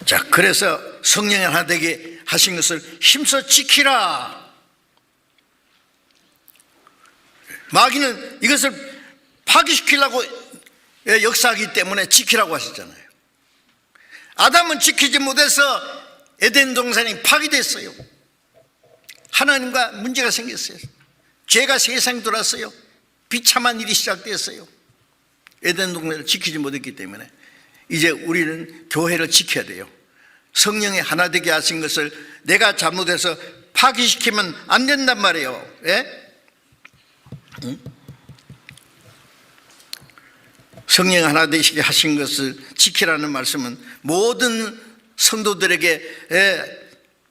자, 그래서 성령이 하나 되게 하신 것을 힘써 지키라. 마귀는 이것을 파괴시키려고 역사하기 때문에 지키라고 하셨잖아요. 아담은 지키지 못해서 에덴 동산이 파괴됐어요. 하나님과 문제가 생겼어요. 죄가 세상에 들어왔어요. 비참한 일이 시작됐어요. 에덴 동산을 지키지 못했기 때문에 이제 우리는 교회를 지켜야 돼요. 성령이 하나 되게 하신 것을 내가 잘못해서 파괴시키면 안 된단 말이에요. 예? 응? 성령 하나 되시게 하신 것을 지키라는 말씀은 모든 성도들에게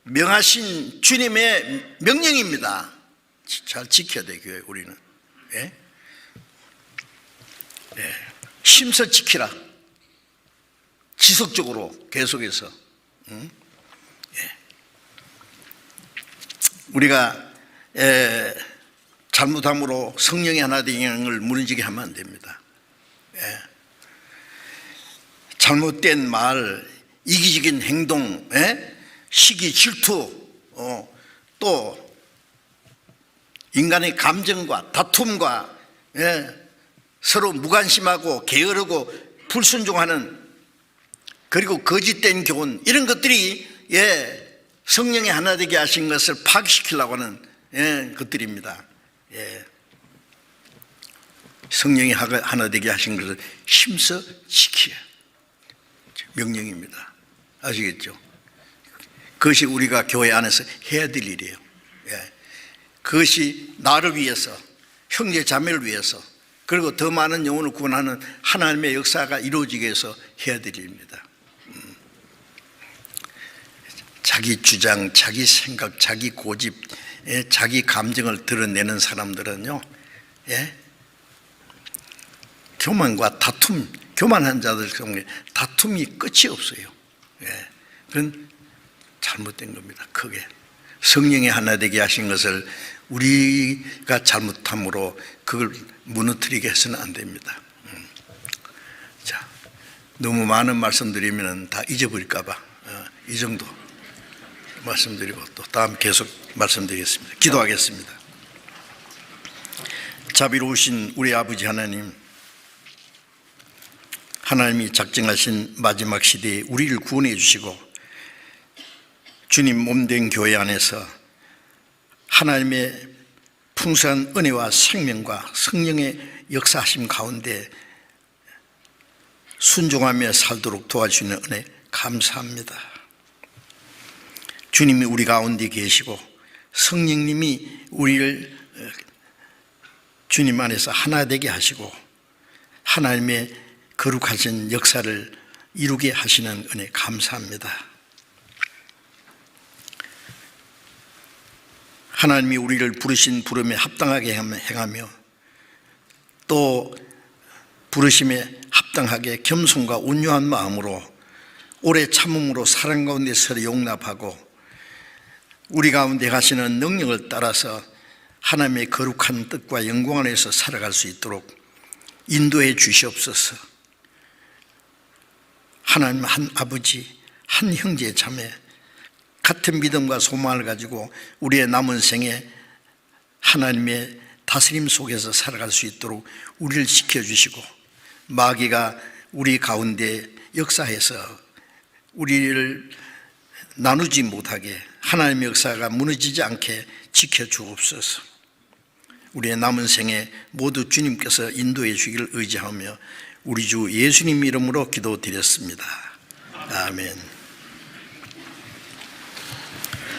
명하신 주님의 명령입니다. 잘 지켜야 돼, 교회 우리는. 예? 예. 힘써 지키라. 지속적으로 계속해서. 응? 예. 우리가 잘못함으로 성령이 하나 되는 걸 무너지게 하면 안 됩니다. 예. 잘못된 말, 이기적인 행동, 예? 시기, 질투, 또 인간의 감정과 다툼과, 예? 서로 무관심하고 게으르고 불순종하는, 그리고 거짓된 교훈, 이런 것들이 성령이 하나 되게 하신 것을 파괴시키려고 하는 것들입니다. 예. 성령이 하나 되게 하신 것을 힘써 지키라. 명령입니다. 아시겠죠? 그것이 우리가 교회 안에서 해야 될 일이에요. 예. 그것이 나를 위해서, 형제 자매를 위해서, 그리고 더 많은 영혼을 구원하는 하나님의 역사가 이루어지기 위해서 해야 될 일입니다. 자기 주장, 자기 생각, 자기 고집, 자기 감정을 드러내는 사람들은요, 예? 교만과 다툼, 교만한 자들 속에 다툼이 끝이 없어요. 예. 그건 잘못된 겁니다. 크게. 성령이 하나 되게 하신 것을 우리가 잘못함으로 그걸 무너뜨리게 해서는 안 됩니다. 자, 너무 많은 말씀드리면 다 잊어버릴까봐 이 정도 말씀드리고 또 다음 계속 말씀드리겠습니다. 기도하겠습니다. 자비로우신 우리 아버지 하나님, 하나님이 작정하신 마지막 시대에 우리를 구원해 주시고 주님 몸된 교회 안에서 하나님의 풍성한 은혜와 생명과 성령의 역사하심 가운데 순종하며 살도록 도와주시는 은혜 감사합니다. 주님이 우리 가운데 계시고 성령님이 우리를 주님 안에서 하나 되게 하시고 하나님의 거룩하신 역사를 이루게 하시는 은혜 감사합니다. 하나님이 우리를 부르신 부름에 합당하게 행하며 또 부르심에 합당하게 겸손과 온유한 마음으로 오래 참음으로 사랑 가운데 서로 용납하고 우리 가운데 하시는 능력을 따라서 하나님의 거룩한 뜻과 영광 안에서 살아갈 수 있도록 인도해 주시옵소서. 하나님 한 아버지, 한 형제 자매, 같은 믿음과 소망을 가지고 우리의 남은 생에 하나님의 다스림 속에서 살아갈 수 있도록 우리를 지켜주시고 마귀가 우리 가운데 역사해서 우리를 나누지 못하게 하나님의 역사가 무너지지 않게 지켜주옵소서. 우리의 남은 생에 모두 주님께서 인도해 주기를 의지하며 우리 주 예수님 이름으로 기도드렸습니다. 아멘.